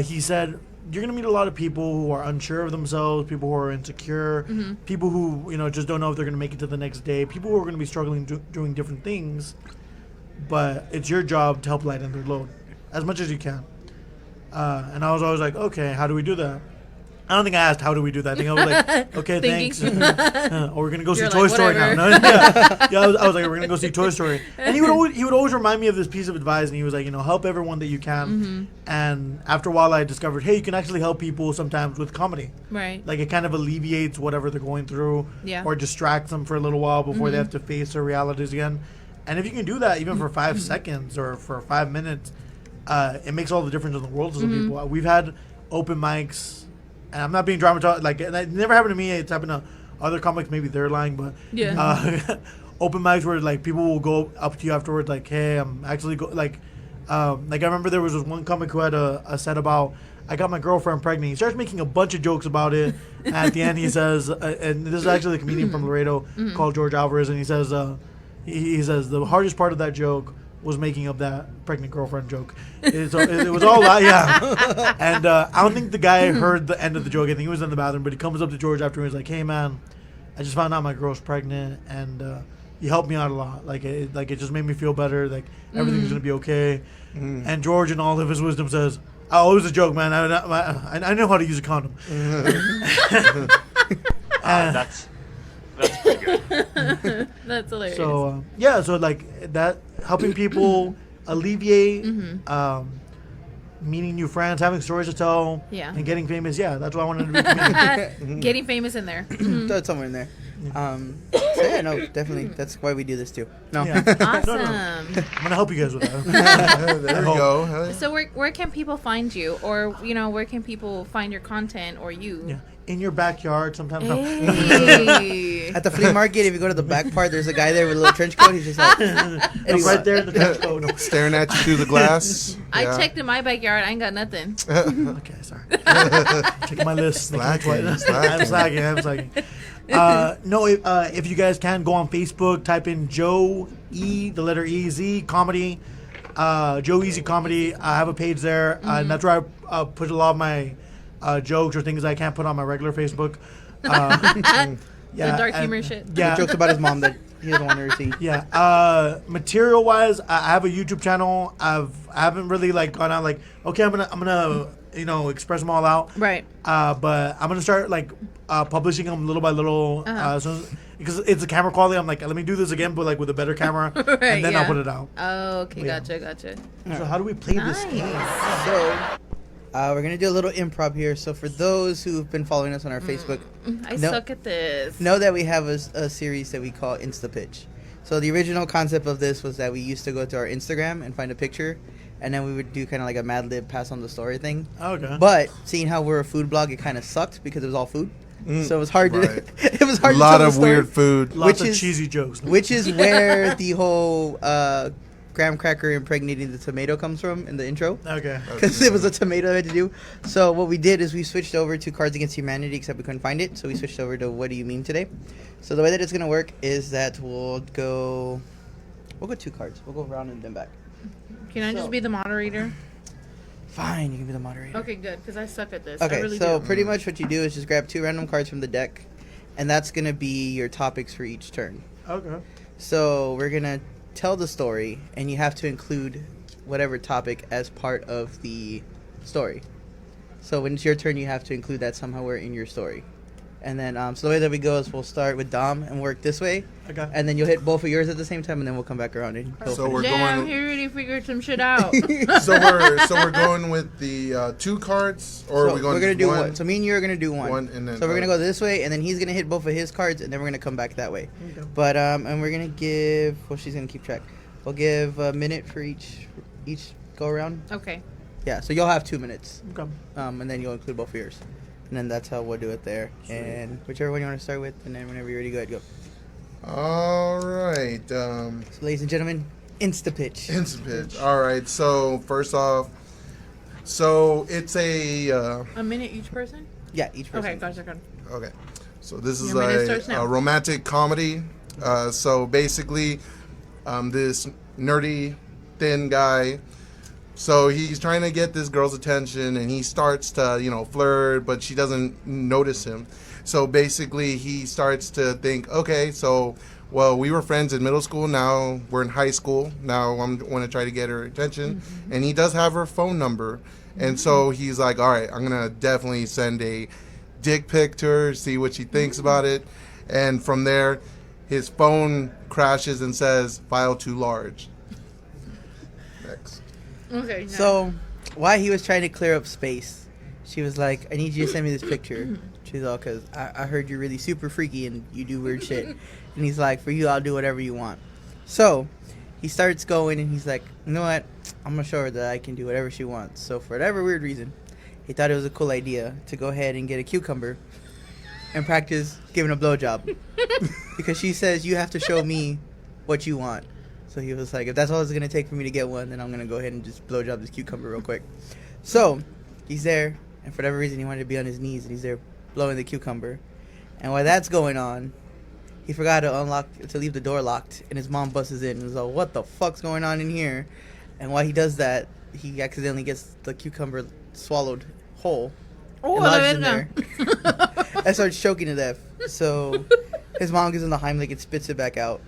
He said, you're going to meet a lot of people who are unsure of themselves, people who are insecure, people who, just don't know if they're going to make it to the next day, people who are going to be struggling doing different things, but it's your job to help lighten their load as much as you can. And I was always like, okay, how do we do that? I don't think I asked, how do we do that? I think I was like, okay, thanks. Or we're going to go see You're Toy like, Story now. whatever. No, yeah, I was like, we're going to go see Toy Story. And he would always remind me of this piece of advice, and he was like, help everyone that you can. And after a while, I discovered, hey, you can actually help people sometimes with comedy. Right. Like, it kind of alleviates whatever they're going through, Yeah. or distracts them for a little while before they have to face their realities again. And if you can do that even for 5 seconds or for 5 minutes, it makes all the difference in the world to some people. We've had open mics, and I'm not being dramatized. Like, it never happened to me. It's happened to other comics. Maybe they're lying, but open mics where like people will go up to you afterwards, like, "Hey, I'm actually like I remember there was this one comic who had a set about I got my girlfriend pregnant. He starts making a bunch of jokes about it. And at the end, he says, and this is actually a comedian from Laredo called George Alvarez, and he says, he says the hardest part of that joke was making up that pregnant girlfriend joke. It was all that, yeah. And I don't think the guy heard the end of the joke. I think he was in the bathroom, but he comes up to George after and he's like, "Hey man, I just found out my girl's pregnant, and you helped me out a lot. Like it just made me feel better. Like everything's gonna be okay." And George, in all of his wisdom, says, "Oh, it was a joke, man. I know how to use a condom." That's pretty good. That's hilarious. So so like that, helping people alleviate meeting new friends, having stories to tell, Yeah. and getting famous. Yeah, that's why I wanted to be a comedian. Getting famous in there. Throw it somewhere in there. So yeah, no, definitely. That's why we do this too. No. Yeah. Awesome. I'm gonna help you guys with that. There we go. Hell So where can people find you, or where can people find your content or you? Yeah, in your backyard sometimes. Hey. At the flea market, if you go to the back part, there's a guy there with a little trench coat. He's just like, It's right there in the trench coat. Staring at you through the glass. I Yeah. checked in my backyard. I ain't got nothing. Okay, sorry. Checking my list. Slacking, I'm slacking. slacking. No, if you guys can, go on Facebook, type in Joe E, the letter E, Z, comedy. Joe Easy Comedy. I have a page there, and that's where I put a lot of my jokes or things I can't put on my regular Facebook. The dark humor shit. Yeah. jokes about his mom that he doesn't want her to see. Yeah. Material wise, I have a YouTube channel. I haven't really gone out okay, I'm gonna express them all out. Right. But I'm gonna start publishing them little by little. Because it's the camera quality. I'm like, let me do this again, but with a better camera, Right, and then yeah. I'll put it out. Oh, okay. Yeah. Gotcha. So how do we play this game? Nice. So we're gonna do a little improv here. So for those who've been following us on our Facebook, I No. suck at this. know that we have a series that we call Insta Pitch. So the original concept of this was that we used to go to our Instagram and find a picture, and then we would do kind of like a Mad Lib pass on the story thing. Okay. But seeing how we're a food blog, it kind of sucked because it was all food. So it was hard Right. to. It was hard. A to lot tell the of story, weird food. Lots which of is- cheesy jokes. which is where the whole graham cracker impregnating the tomato comes from in the intro. Okay. Because it was a tomato I had to do. So what we did is we switched over to Cards Against Humanity, except we couldn't find it. So we switched over to What Do You Mean Today? So the way that it's going to work is that we'll go 2 cards. We'll go around and then back. Can I just be the moderator? Fine, you can be the moderator. Okay, good. Because I suck at this. I Okay, really so do. pretty much what you do is just grab 2 random cards from the deck, and that's going to be your topics for each turn. Okay. So we're going to tell the story, and you have to include whatever topic as part of the story. So when it's your turn, you have to include that somehow in your story. And then, so the way that we go is we'll start with Dom and work this way, Okay. and then you'll hit both of yours at the same time, and then we'll come back around and go So finish. we're Damn, going. he really figured some shit out. So we're going with the 2 cards, or So are we going? we're gonna just do one? one. So me and you are gonna do one. One, and then so we're gonna go this way, and then he's gonna hit both of his cards, and then we're gonna come back that way. Okay. But and we're gonna give. Well, she's gonna keep track. We'll give a minute for each go around. Okay. Yeah. So you'll have 2 minutes. Okay. And then you'll include both of yours, and then that's how we'll do it there. And whichever one you want to start with, and then whenever you're ready, go ahead, go. All right. So, ladies and gentlemen, Insta Pitch. Instant pitch. All right. So first off, so it's a A minute each person? Yeah, each person. Okay, gotcha. okay. So this is Your minute starts now. a romantic comedy. So basically, this nerdy, thin guy. So he's trying to get this girl's attention, and he starts to flirt, but she doesn't notice him. So basically, he starts to think, okay, so we were friends in middle school. Now we're in high school. Now I want to try to get her attention, and he does have her phone number, and so he's like, all right, I'm gonna definitely send a dick pic to her, see what she thinks about it, and from there, his phone crashes and says, "File too large." Next. Okay. No. So, while he was trying to clear up space, she was like, I need you to send me this picture. She's all, because I heard you're really super freaky and you do weird shit. And he's like, for you, I'll do whatever you want. So, he starts going and he's like, you know what? I'm going to show her that I can do whatever she wants. So, for whatever weird reason, he thought it was a cool idea to go ahead and get a cucumber and practice giving a blowjob. Because she says, you have to show me what you want. So he was like, if that's all it's going to take for me to get one, then I'm going to go ahead and just blowjob this cucumber real quick. So he's there, and for whatever reason, he wanted to be on his knees, and he's there blowing the cucumber. And while that's going on, he forgot to leave the door locked, and his mom busts in and was like, what the fuck's going on in here? And while he does that, he accidentally gets the cucumber swallowed whole. Oh, and la lodges in verga. there. And starts choking to death. So his mom gives him the Heimlich and spits it back out.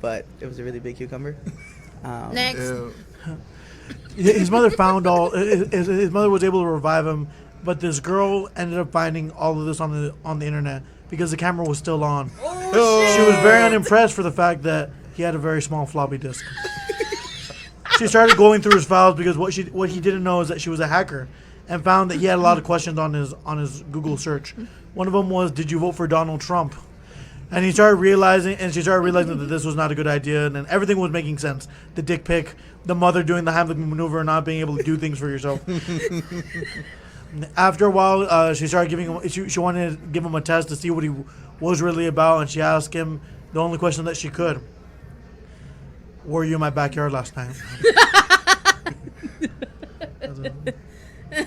But it was a really big cucumber. Next. Ew. His mother found all. His mother was able to revive him, but this girl ended up finding all of this on the internet because the camera was still on. Oh, She was very unimpressed for the fact that he had a very small floppy disk. she started going through his files because what he didn't know is that she was a hacker, and found that he had a lot of questions on his Google search. One of them was, "Did you vote for Donald Trump?" And she started realizing that this was not a good idea, and then everything was making sense. The dick pic, the mother doing the Heimlich maneuver, and not being able to do things for yourself. After a while, she started giving him. She wanted to give him a test to see what he was really about, and she asked him the only question that she could: "Were you in my backyard last night?"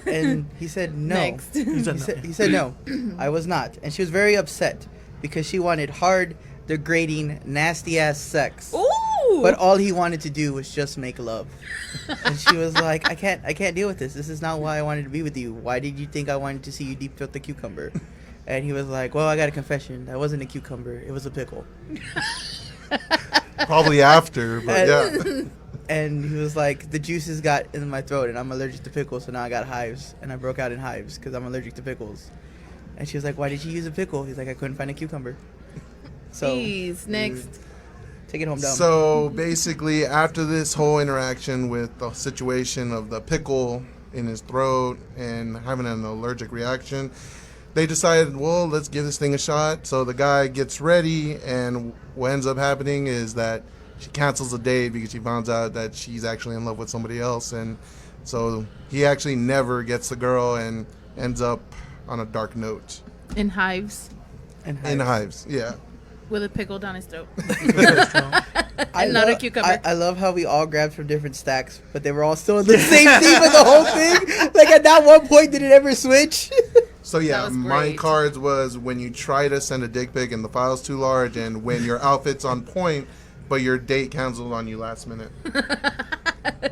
And he said no. Next. He said no, I was not. And she was very upset because she wanted hard, degrading, nasty ass sex. Ooh. But all he wanted to do was just make love. And she was like, I can't deal with this. This is not why I wanted to be with you. Why did you think I wanted to see you deep throat the cucumber? And he was like, well, I got a confession. That wasn't a cucumber. It was a pickle. Probably after, but yeah. And he was like, the juices got in my throat, and I'm allergic to pickles, so now I got hives. And I broke out in hives because I'm allergic to pickles. And she was like, why did you use a pickle? He's like, I couldn't find a cucumber. So, Jeez, next. take it home, dumb. So basically, after this whole interaction with the situation of the pickle in his throat and having an allergic reaction, they decided, well, let's give this thing a shot. So the guy gets ready, and what ends up happening is that she cancels the date because she finds out that she's actually in love with somebody else. And so he actually never gets the girl and ends up on a dark note. In hives. In hives, yeah. With a pickle down his throat. And not a cucumber. I love how we all grabbed from different stacks, but they were all still in the same theme of the whole thing. Like, at that one point, did it ever switch? So yeah, was my great. cards was when you try to send a dick pic and the file's too large, and when your outfit's on point, but your date canceled on you last minute.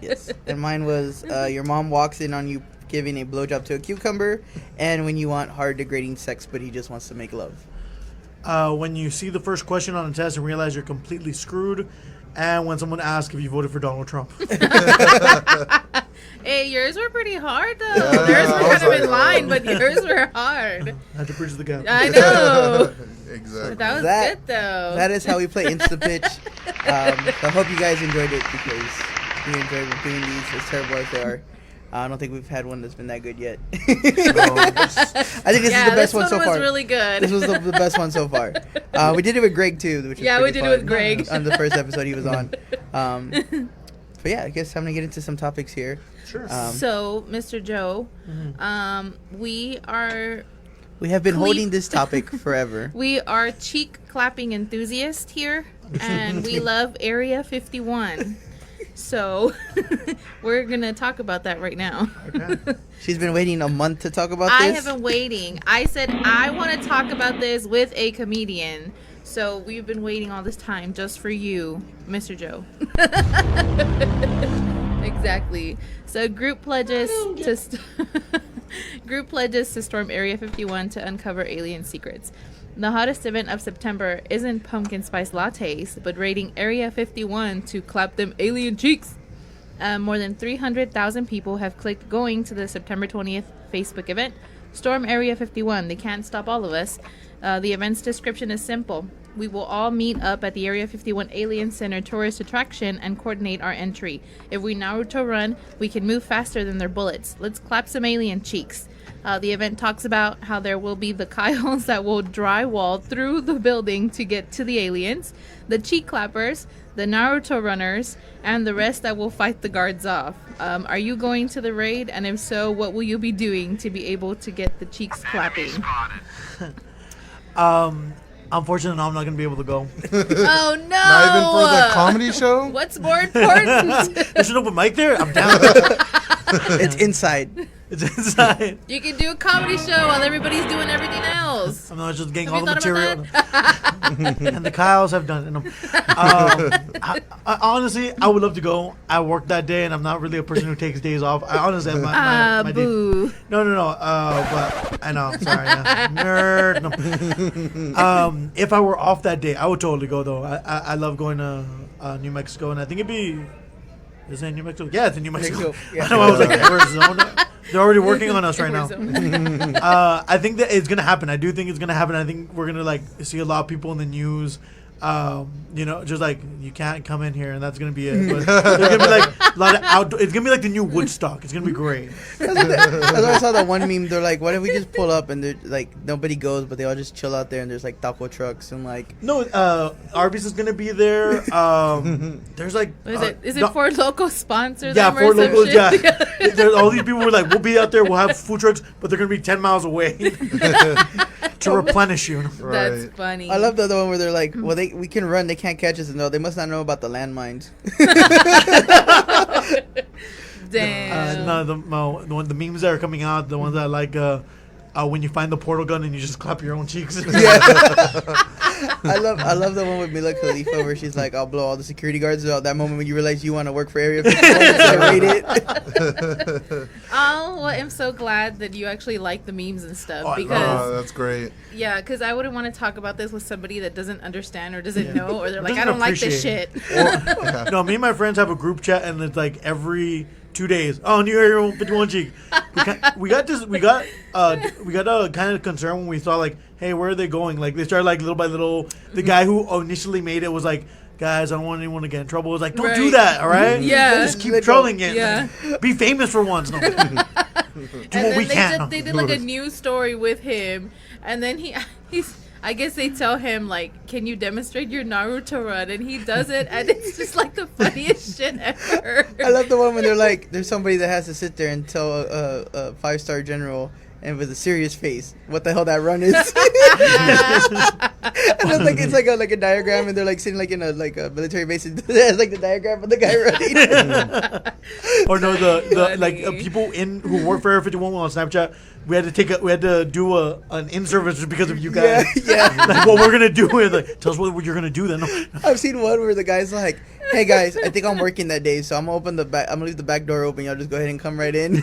Yes. And mine was your mom walks in on you giving a blowjob to a cucumber, and when you want hard, degrading sex, but he just wants to make love. When you see the first question on the test and realize you're completely screwed, and when someone asks if you voted for Donald Trump. Hey, yours were pretty hard, though. Yeah, Yours were I was kind of like, in line, but yours were hard. I had to bridge the gap. I know. Exactly. That was That- good, though. That is how we play Insta Pitch. I hope you guys enjoyed it because we enjoyed doing these, as terrible as they are. I don't think we've had one that's been that good yet. I think this is the best one so far. This one was really good. This was the best one so far. We did it with Greg too, which was Yeah, we pretty did it fun with Greg. on the first episode he was on. But yeah, I guess I'm gonna get into some topics here. Sure. So, Mr. Joe, we We have been holding this topic forever. We are cheek clapping enthusiasts here, and we love Area 51. So, we're going to talk about that right now. Okay. She's been waiting a month to talk about I this. have been waiting. I said I want to talk about this with a comedian. So, we've been waiting all this time just for you, Mr. Joe. Exactly. So, group pledges to storm Area 51 to uncover alien secrets. The hottest event of September isn't pumpkin spice lattes, but raiding Area 51 to clap them alien cheeks. More than 300,000 people have clicked going to the September 20th Facebook event. Storm Area 51. They can't stop all of us. The event's description is simple. We will all meet up at the Area 51 Alien Center tourist attraction and coordinate our entry. If we Naruto run, we can move faster than their bullets. Let's clap some alien cheeks. The event talks about how there will be the Kyles that will drywall through the building to get to the aliens, the cheek clappers, the Naruto runners, and the rest that will fight the guards off. Are you going to the raid? And if so, what will you be doing to be able to get the cheeks clapping? Unfortunately, no, I'm not going to be able to go. Oh, no! Not even for the comedy show? What's more important? There's an open mic there? I'm down. It's inside. It's inside. You can do a comedy show while everybody's doing everything else. I'm not just getting Have all you the thought about material. And the Kyles have done it. I honestly, I would love to go. I work that day, and I'm not really a person who takes days off. I honestly have my day. Boo. No. But I know. I'm sorry. Yeah. Nerd. No. If I were off that day, I would totally go, though. I love going to New Mexico, and I think it'd be... Is it in New Mexico? Yeah, it's in New Mexico. Yeah. I know. I was like, Arizona. They're already working on us right now. I think that it's gonna happen. I do think it's gonna happen. I think we're gonna see a lot of people in the news just like you can't come in here, and that's gonna be it. But there's gonna be like a lot of outdoor. It's gonna be like the new Woodstock. It's gonna be great. I saw that one meme. They're like, what if we just pull up and they're like nobody goes, but they all just chill out there, and there's like taco trucks and like. No, Arby's is gonna be there. There's like. Is it Four Locos sponsor? Yeah, them or Four some Locos. shit? Yeah, there's all these people were like, we'll be out there. We'll have food trucks, but they're gonna be 10 miles away to replenish you. That's funny. I love the other one where they're like, well, we can run, they can't catch us. No, they must not know about the landmines. Damn. The memes that are coming out, the ones that like when you find the portal gun and you just clap your own cheeks. Yeah. I love the one with Mila Khalifa where she's like, I'll blow all the security guards out. That moment when you realize you want to work for Area 51 and rate it. Oh, well, I'm so glad that you actually like the memes and stuff Oh, that's great. Yeah, because I wouldn't want to talk about this with somebody that doesn't understand or doesn't know, or they're like, I don't like this shit. No, me and my friends have a group chat, and it's like every 2 days. Oh, New Area 51 cheek. We got kind of concerned when we saw like, hey, where are they going? Like they started like little by little. The guy who initially made it was like, guys, I don't want anyone to get in trouble. It was like, don't do that, all right? Yeah. Just keep trolling it. Yeah. Be famous for once. No. Do what we can. They did like a news story with him, and then he's. I guess they tell him, like, can you demonstrate your Naruto run? And he does it, and it's just, like, the funniest shit ever. I love the one when they're like, there's somebody that has to sit there and tell a 5-star general, and with a serious face, what the hell that run is. And it's like a diagram, and they're, like, sitting, like, in a military base, and it has, like, the diagram of the guy running. Or no, the people who work for Area 51 on Snapchat, we had to do an in-service just because of you guys. Yeah. Like what we're gonna do is like, tell us what you're gonna do then. I've seen one where the guy's like, hey guys, I think I'm working that day, so I'm gonna leave the back door open. Y'all just go ahead and come right in.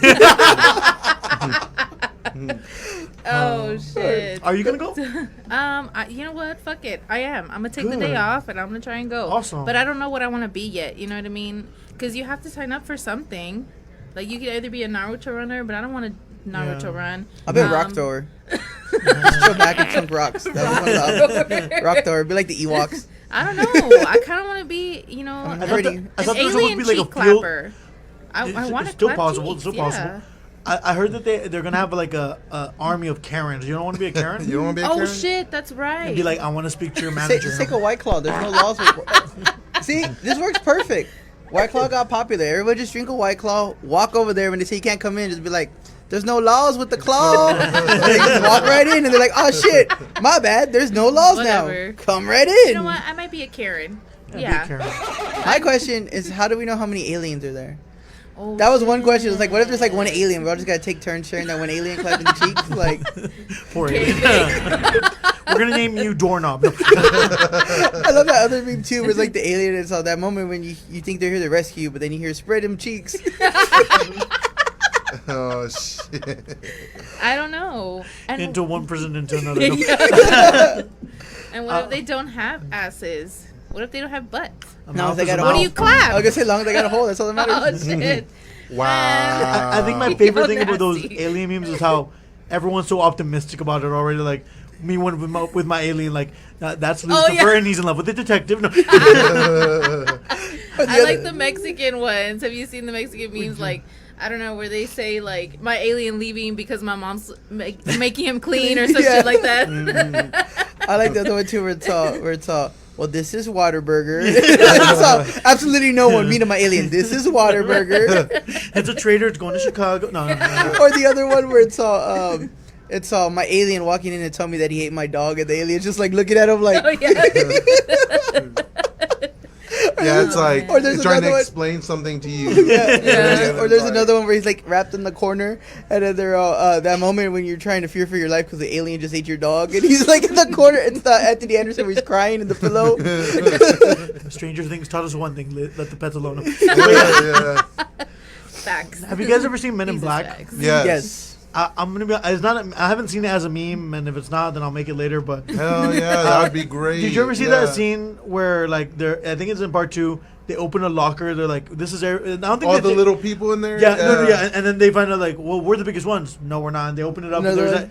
Oh shit. Are you gonna go? You know what? Fuck it. I am. I'm gonna take the day off and I'm gonna try and go. Awesome. But I don't know what I want to be yet. You know what I mean? Because you have to sign up for something. Like you could either be a Naruto runner, but I don't want to Naruto run. I'll be a rock thrower. Just go back and chunk rocks. That was one rock thrower. Be like the Ewoks. I don't know. I kind of want to be, an alien cheek clapper. I want to still clap possible. cheeks, It's still possible. I heard that they're gonna have like a army of Karens. You don't want to be a Karen? You don't want to be a Karen? Oh shit, that's right. And be like, I want to speak to your manager. Just take a White Claw. There's no laws. See, this works perfect. White Claw got popular. Everybody just drink a White Claw. Walk over there when they say you can't come in. Just be like, there's no laws with the claw. They just walk right in and they're like, oh shit, my bad. There's no laws now. Come right in. You know what? I might be a Karen. Yeah. Karen. My question is, how do we know how many aliens are there? Oh, that was one question. It was like, what if there's like one alien? We all just gotta take turns sharing that one alien clapping the cheeks. Like, poor alien. We're gonna name you Doorknob. No. I love that other meme too, where it's like the alien. It's all that moment when you think they're here to rescue you, but then you hear spread them cheeks. Oh shit! I don't know. And into one person, into another. And what if they don't have asses? What if they don't have butts? No, they got a What do you clap? I was gonna say, long as they got a hole, that's all that matters. Oh shit! Wow. I think my favorite thing about those alien memes is how everyone's so optimistic about it already. Like me with my alien, like that's Lucifer and he's in love with the detective. No. I like the Mexican ones. Have you seen the Mexican memes? Like, I don't know, where they say like my alien leaving because my mom's making him clean or some shit like that. I like the other one too, where it's all. Well, this is Waterburger. So, absolutely no one. Me to my alien. This is Waterburger. It's a trader. It's going to Chicago. No. Or the other one where it's all my alien walking in and telling me that he ate my dog, and the alien's just like looking at him like. Oh, yeah. Yeah, it's like or there's trying to one. explain something to you. Yeah. Or there's another one where he's like wrapped in the corner, and then they're all that moment when you're trying to fear for your life because the alien just ate your dog, and he's like in the corner. It's Anthony Anderson where he's crying in the pillow. Stranger Things taught us one thing: let the pets alone. Yeah. Facts. Have you guys ever seen Men in Black? Yes. I'm gonna be. It's not. I haven't seen it as a meme, and if it's not, then I'll make it later. But hell yeah, that would be great. Did you ever see that scene where like I think it's in part 2. They open a locker. They're like, "This is." I don't think all the little people in there. Yeah, and then they find out like, "Well, we're the biggest ones." No, we're not. And they open it up. And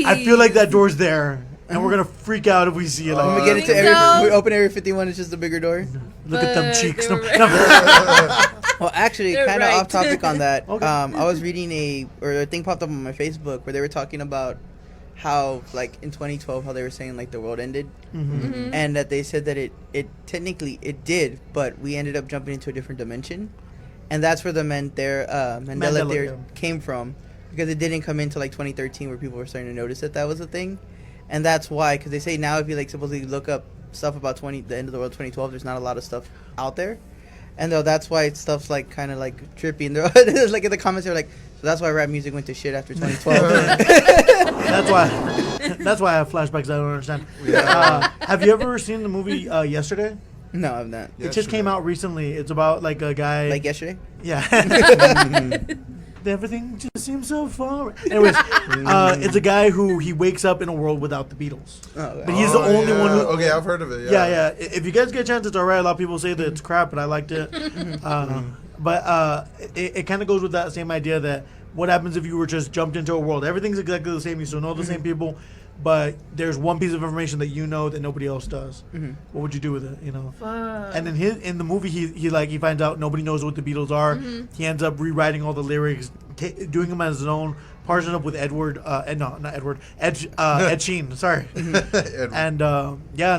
I feel like that door's there. and we're gonna freak out if we see it. Like, we get into think so? we open Area 51. It's just a bigger door. look at them But cheeks. they No, were no. Well, actually, They're kind of right. off topic on that. Okay. I was reading a thing popped up on my Facebook where they were talking about how, like, in 2012, how they were saying, like, the world ended. Mhm. And that they said that it technically it did, but we ended up jumping into a different dimension. And that's where the Mandela Mandela, theory yeah. came from. Because it didn't come into, like, 2013 where people were starting to notice that was a thing. And that's why, because they say now if you, like, supposedly look up stuff about the end of the world 2012, there's not a lot of stuff out there. And though that's why stuff's like kind of like trippy, and they're like in the comments they're like, so that's why rap music went to shit after 2012. That's why I have flashbacks. I don't understand. Yeah. Have you ever seen the movie Yesterday? No, I'm not. It just came out recently. It's about like a guy. Like yesterday. Yeah. Everything just seems so far. Anyways, it's a guy who he wakes up in a world without the Beatles. Oh, But he's the only one who. Okay, I've heard of it. Yeah. If you guys get a chance, it's alright. A lot of people say that it's crap, but I liked it. But it kind of goes with that same idea that what happens if you were just jumped into a world? Everything's exactly the same. You still know the same people, but there's one piece of information that you know that nobody else does. What would you do with it? You know. Fuck. And in the movie, he finds out nobody knows what the Beatles are. He ends up rewriting all the lyrics, doing them as his own, parsing up with Ed Sheeran. Sorry. And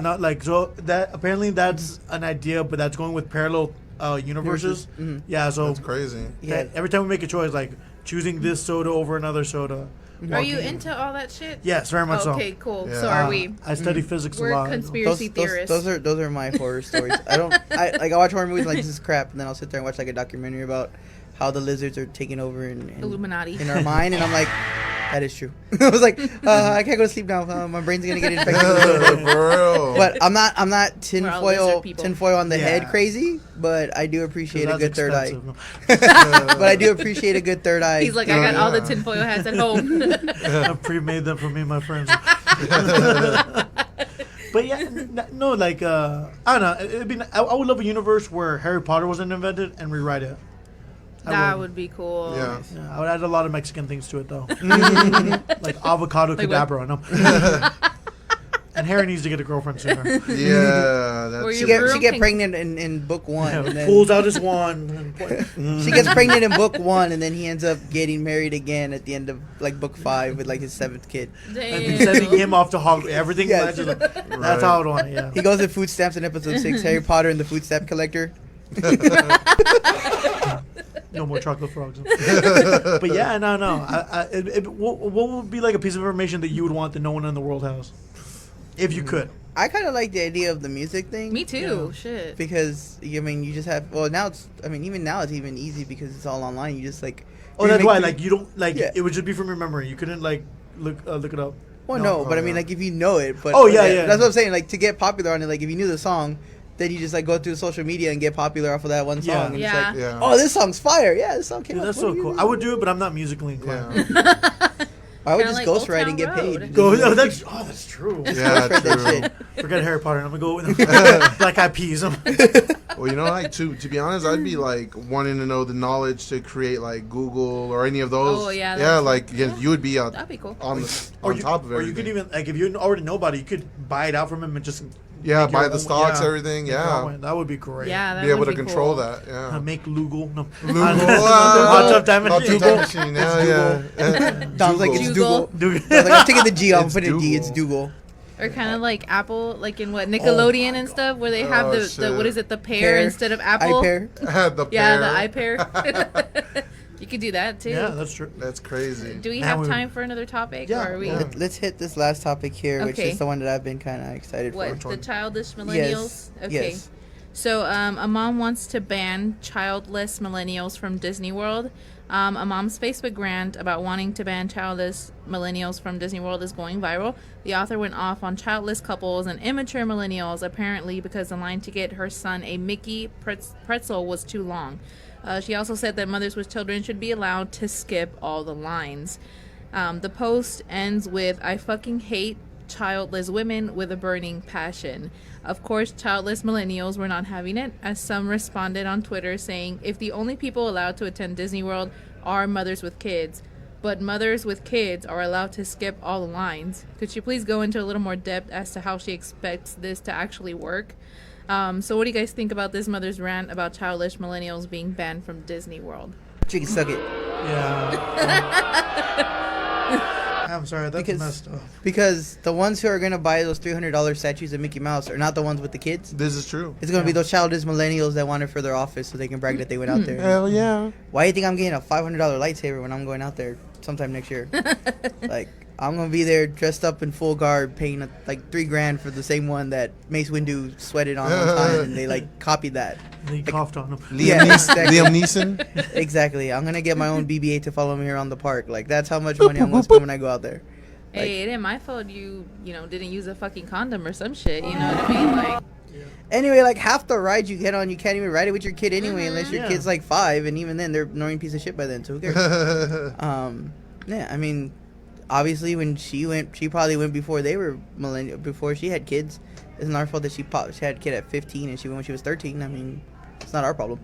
not like so that. Apparently, that's an idea, but that's going with parallel universes. Yeah, so That's crazy. Yeah. every time we make a choice, like choosing this soda over another soda. Are you into all that shit? Yes, very much so. Okay, cool. Yeah. So are we. I study physics a We're lot. conspiracy theorists. Those are my horror stories. I watch horror movies like this is crap, and then I'll sit there and watch like a documentary about how the lizards are taking over in Illuminati. in our mind, and I'm like, that is true. I was like, I can't go to sleep now. My brain's gonna get infected. For real. But I'm not We're all lizard people. tinfoil on the Yeah. head crazy. But I do appreciate a That's good third eye. expensive. But I do appreciate a good third eye. He's like, I got all the tinfoil hats at home. I pre-made them for me and my friends. But yeah, no, like I don't know. It'd be. I would love a universe where Harry Potter wasn't invented and rewrite it. That would be cool. Yeah. Yeah, I would add a lot of Mexican things to it though, like avocado Like cadabra. No. And Harry needs to get a girlfriend sooner. Yeah. Or That's She your get room pregnant in book one. And then Pulls out his wand. she gets pregnant in book one, and then he ends up getting married again at the end of like book 5 with like his 7th kid. And Damn. sending him off to Hogwarts. Everything Yes. matches. That's how I would want it. Yeah. He goes to food stamps in episode 6. Harry Potter and the food stamp collector. No more chocolate frogs. But yeah, no. What would be like a piece of information that you would want that no one in the world has, if you could? I kind of like the idea of the music thing. Me too. Shit. Because I mean, you just have. Well, now it's. I mean, even now it's even easy because it's all online. You just like. Oh, you that's make why. the- Like you don't like Yeah. it would just be from your memory. You couldn't like look it up. Well, no, but I mean, yeah. like if you know it. But Oh, yeah. That's what I'm saying. Like to get popular on it, like if you knew the song, then you just like go through social media and get popular off of that one song. Yeah. And Yeah. It's like, Yeah. oh, this song's fire. Yeah, this song came Dude, out. that's so 20 cool. years I would ago. do it, but I'm not musically inclined. Yeah. I would Kinda just like ghostwrite and get Old Town paid. Road. Go. Oh, that's true. Yeah, Spread that true. shit. Forget Harry Potter. I'm gonna go with Black Eyed Peas. Well, you know, like to be honest, I'd be like wanting to know the knowledge to create like Google or any of those. Oh, yeah, Yeah, that's- like you would be That'd be cool. on Or you, top of or everything. you could even like if you already know about it, you could buy it out from him and just Yeah, make your buy the own- stocks, yeah. everything. Make your Yeah. own. That would be great. Yeah, that Be able would to be control cool. that. Yeah. Make Lugal. No. Google. Hot Tub Time Hot Machine. Tub Time Machine. Yeah, yeah. Sounds like it's Dougal. Dougal. I was like, I'm taking the G off and It's putting a D. It's Dougal. Dougal. Or kind of like Apple, like in what Nickelodeon and stuff, where they have Oh, the what shit. is it, the pear Pear. instead of apple. iPair. The Yeah, pear. the iPair. You could do that too. Yeah, that's true. That's crazy. Do we Now have we- time for another topic? Yeah, Or are we? yeah. Let's hit this last topic here, which Okay. is the one that I've been kind of excited What, for. the childless millennials? Yes. Okay. Yes. So, a mom wants to ban childless millennials from Disney World. A mom's Facebook rant about wanting to ban childless millennials from Disney World is going viral. The author went off on childless couples and immature millennials, apparently because the line to get her son a Mickey pretzel was too long. She also said that mothers with children should be allowed to skip all the lines. The post ends with, "I fucking hate childless women with a burning passion." Of course, childless millennials were not having it, as some responded on Twitter saying, "If the only people allowed to attend Disney World are mothers with kids, but mothers with kids are allowed to skip all the lines. Could you please go into a little more depth as to how she expects this to actually work? So what do you guys think about this mother's rant about childish millennials being banned from Disney World? She can suck it. Yeah. I'm sorry, that's messed up. Because the ones who are going to buy those $300 statues of Mickey Mouse are not the ones with the kids. This is true. It's going to be those childish millennials that want it for their office so they can brag that they went out there. Hell yeah. Why do you think I'm getting a $500 lightsaber when I'm going out there sometime next year? Like, I'm going to be there dressed up in full garb, paying like $3,000 for the same one that Mace Windu sweated on one time, and they like copied that. They coughed on him. Liam Neeson. Exactly. I'm going to get my own BB-8 to follow me around the park. Like, that's how much money I'm going to spend when I go out there. Like, Hey, it ain't my fault you know, didn't use a fucking condom or some shit. You know what I mean? Like, anyway, like half the rides you get on, you can't even ride it with your kid anyway, unless your kid's like 5, and even then they're an annoying piece of shit by then. So who cares? Yeah, I mean, obviously when she went, she probably went before they were millennial, before she had kids. It's not our fault that she had a kid at 15 and she went when she was 13. I mean, it's not our problem.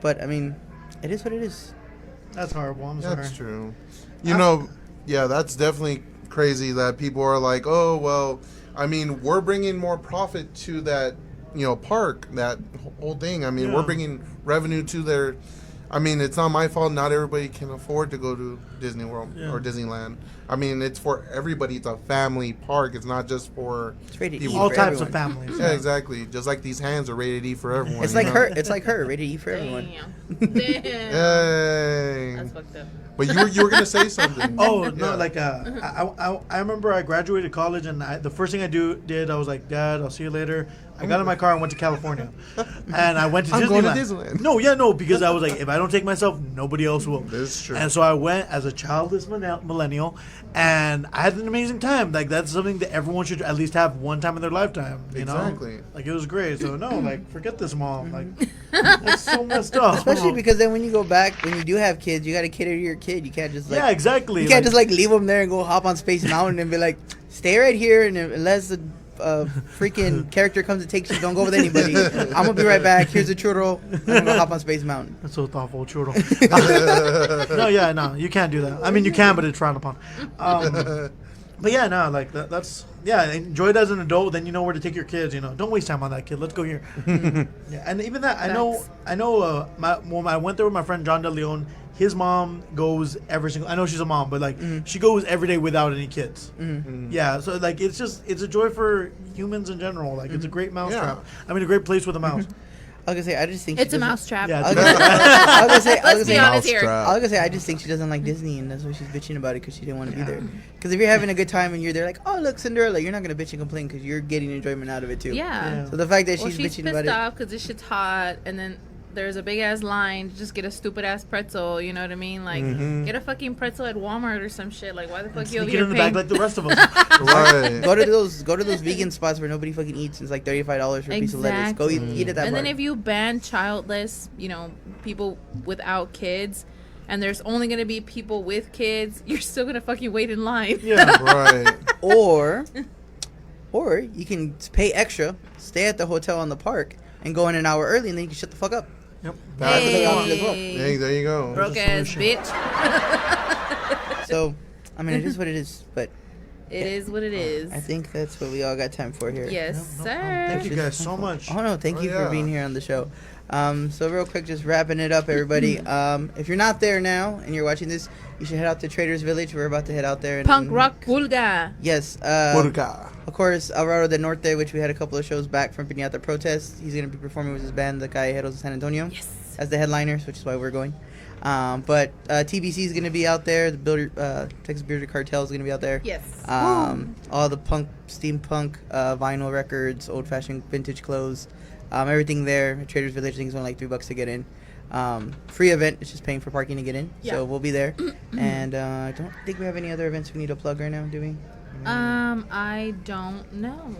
But I mean, it is what it is. That's horrible. I'm sorry. That's true. You know, yeah, that's definitely crazy that people are like, oh, well, I mean, we're bringing more profit to that, park, that whole thing. I mean, we're bringing revenue to their, I mean, it's not my fault. Not everybody can afford to go to Disney World or Disneyland. I mean, it's for everybody. It's a family park. It's not just for all types of families. Yeah, exactly. Just like these hands are rated E for everyone. It's like her. It's like her. Rated E for everyone. damn. Dang. That's fucked up. But you were gonna say something. Oh no! Like I remember I graduated college and the first thing I did I was like, Dad, I'll see you later. I got in my car and went to California, and I went to Disneyland. I'm going to Disneyland. No, because I was like, if I don't take myself, nobody else will. This is true. And so I went as a childless millennial, and I had an amazing time. Like that's something that everyone should at least have one time in their lifetime. You know? Exactly. Like it was great. So no, like forget this mom. Like it's so messed up. Especially because then when you go back, when you do have kids, you got to cater to your kid. You can't just like exactly. You can't just like leave them there and go hop on Space Mountain and be like, stay right here, and unless the freaking character comes and takes you, don't go with anybody. I'm gonna be right back. Here's a churro. I'm gonna go hop on Space Mountain. That's so thoughtful, churro. No, you can't do that. I mean, you can, but it's frowned upon. But yeah, no, like that's enjoy it as an adult. Then you know where to take your kids. You know, don't waste time on that kid. Let's go here. Yeah, and even that, I know. When I went there with my friend John De Leon, his mom goes every single. I know she's a mom, but like she goes every day without any kids. Yeah, so like it's a joy for humans in general. Like it's a great mousetrap. I mean, a great place with a mouse. I was gonna say, I just think It's a mousetrap. Yeah, I was gonna say, Mousetrap. I just think she doesn't like Disney, and that's why she's bitching about it, because she didn't want to be there. Because if you're having a good time and you're there, like, oh look, Cinderella, you're not gonna bitch and complain because you're getting enjoyment out of it too. Yeah. So the fact that she's she's bitching pissed about it, off because this shit's hot, and then there's a big ass line to just get a stupid ass pretzel. You know what I mean? Like, get a fucking pretzel at Walmart or some shit. Like, why the fuck you over Sneak it here in the paying? bag like the rest of us. Right. go to those vegan spots where nobody fucking eats. It's like $35 for a piece of lettuce. Go eat at that. And bar. then if you ban childless, people without kids, and there's only gonna be people with kids, you're still gonna fucking wait in line. Yeah. Right. or you can pay extra, stay at the hotel in the park, and go in an hour early, and then you can shut the fuck up. Yep. Hey, there you go. Broke ass bitch. So, I mean, it is what it is, but It is what it is. I think that's what we all got time for here. Yes, No sir. problem. Thank you guys so much. Oh no, thank you yeah. for being here on the show. So real quick, just wrapping it up, everybody. If you're not there now and you're watching this, you should head out to Traders Village. We're about to head out there. Punk rock pulga. Yes. Purga. Of course, Alvaro del Norte, which we had a couple of shows back from Piñata Protest. He's going to be performing with his band, the Callejeros de San Antonio, as the headliners, which is why we're going. But TBC is going to be out there. The Texas Builder Cartel is going to be out there. Yes. All the punk, steampunk, vinyl records, old-fashioned vintage clothes, everything there. At Traders Village, I think it's only like $3 to get in. Free event. It's just paying for parking to get in. Yeah. So we'll be there. And I don't think we have any other events we need to plug right now, do we? I don't know.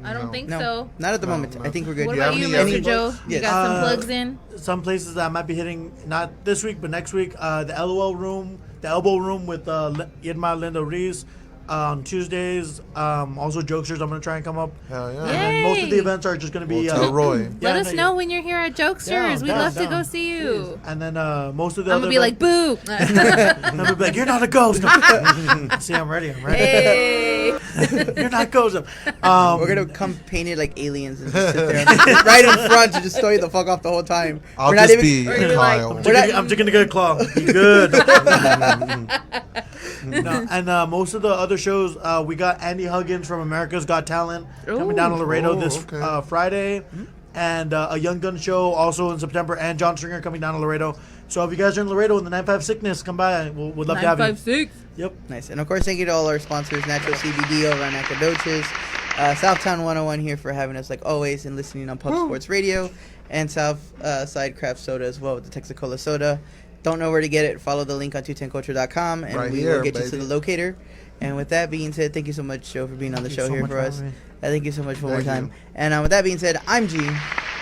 I don't think No, so. not at the moment. I think we're good. What Do you about have you, any Mr. other Joe? plugs? You Yes. got some plugs in? Some places that I might be hitting, not this week, but next week. The LOL room, the Elbow Room with Irma Linda Reese. On Tuesdays, also Jokesters, I'm going to try and come up. Hell yeah. Yay. And most of the events are just going to be... We'll tell Roy. Let us know when you're here at Jokesters. Yeah, We'd down, love to down. go see you. And then most of the I'm other... going to be like, boo. I'm going to be like, you're not a ghost. See, I'm ready. Hey. You're not ghost. We're gonna come painted like aliens and just sit there right in front to just throw you the fuck off the whole time. I'll We're not just even- be We're gonna be like- Kyle. I'm just gonna get a claw. Be good. No, and most of the other shows, we got Andy Huggins from America's Got Talent coming down to Laredo this Friday, and a Young Gun show also in September, and John Stringer coming down to Laredo. So if you guys are in Laredo in the 9-5 Sickness, come by. We'd love to have you. 956. Yep. Nice. And of course, thank you to all our sponsors, Natural CBD over on Nacogdoches, Southtown 101 here for having us like always and listening on Pub Sports Radio, and South Side Craft Soda as well with the Texacola soda. Don't know where to get it? Follow the link on 210culture.com and Right we here, will get you baby. to the locator. And with that being said, thank you so much, Joe, for being on the show so here much for for us. having me. Thank you so much one more Thank time. you. And with that being said, I'm G.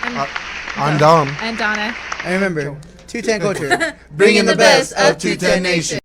I'm Dom. And Donna. And remember, 210 Culture. Bringing the best of 210 Nation.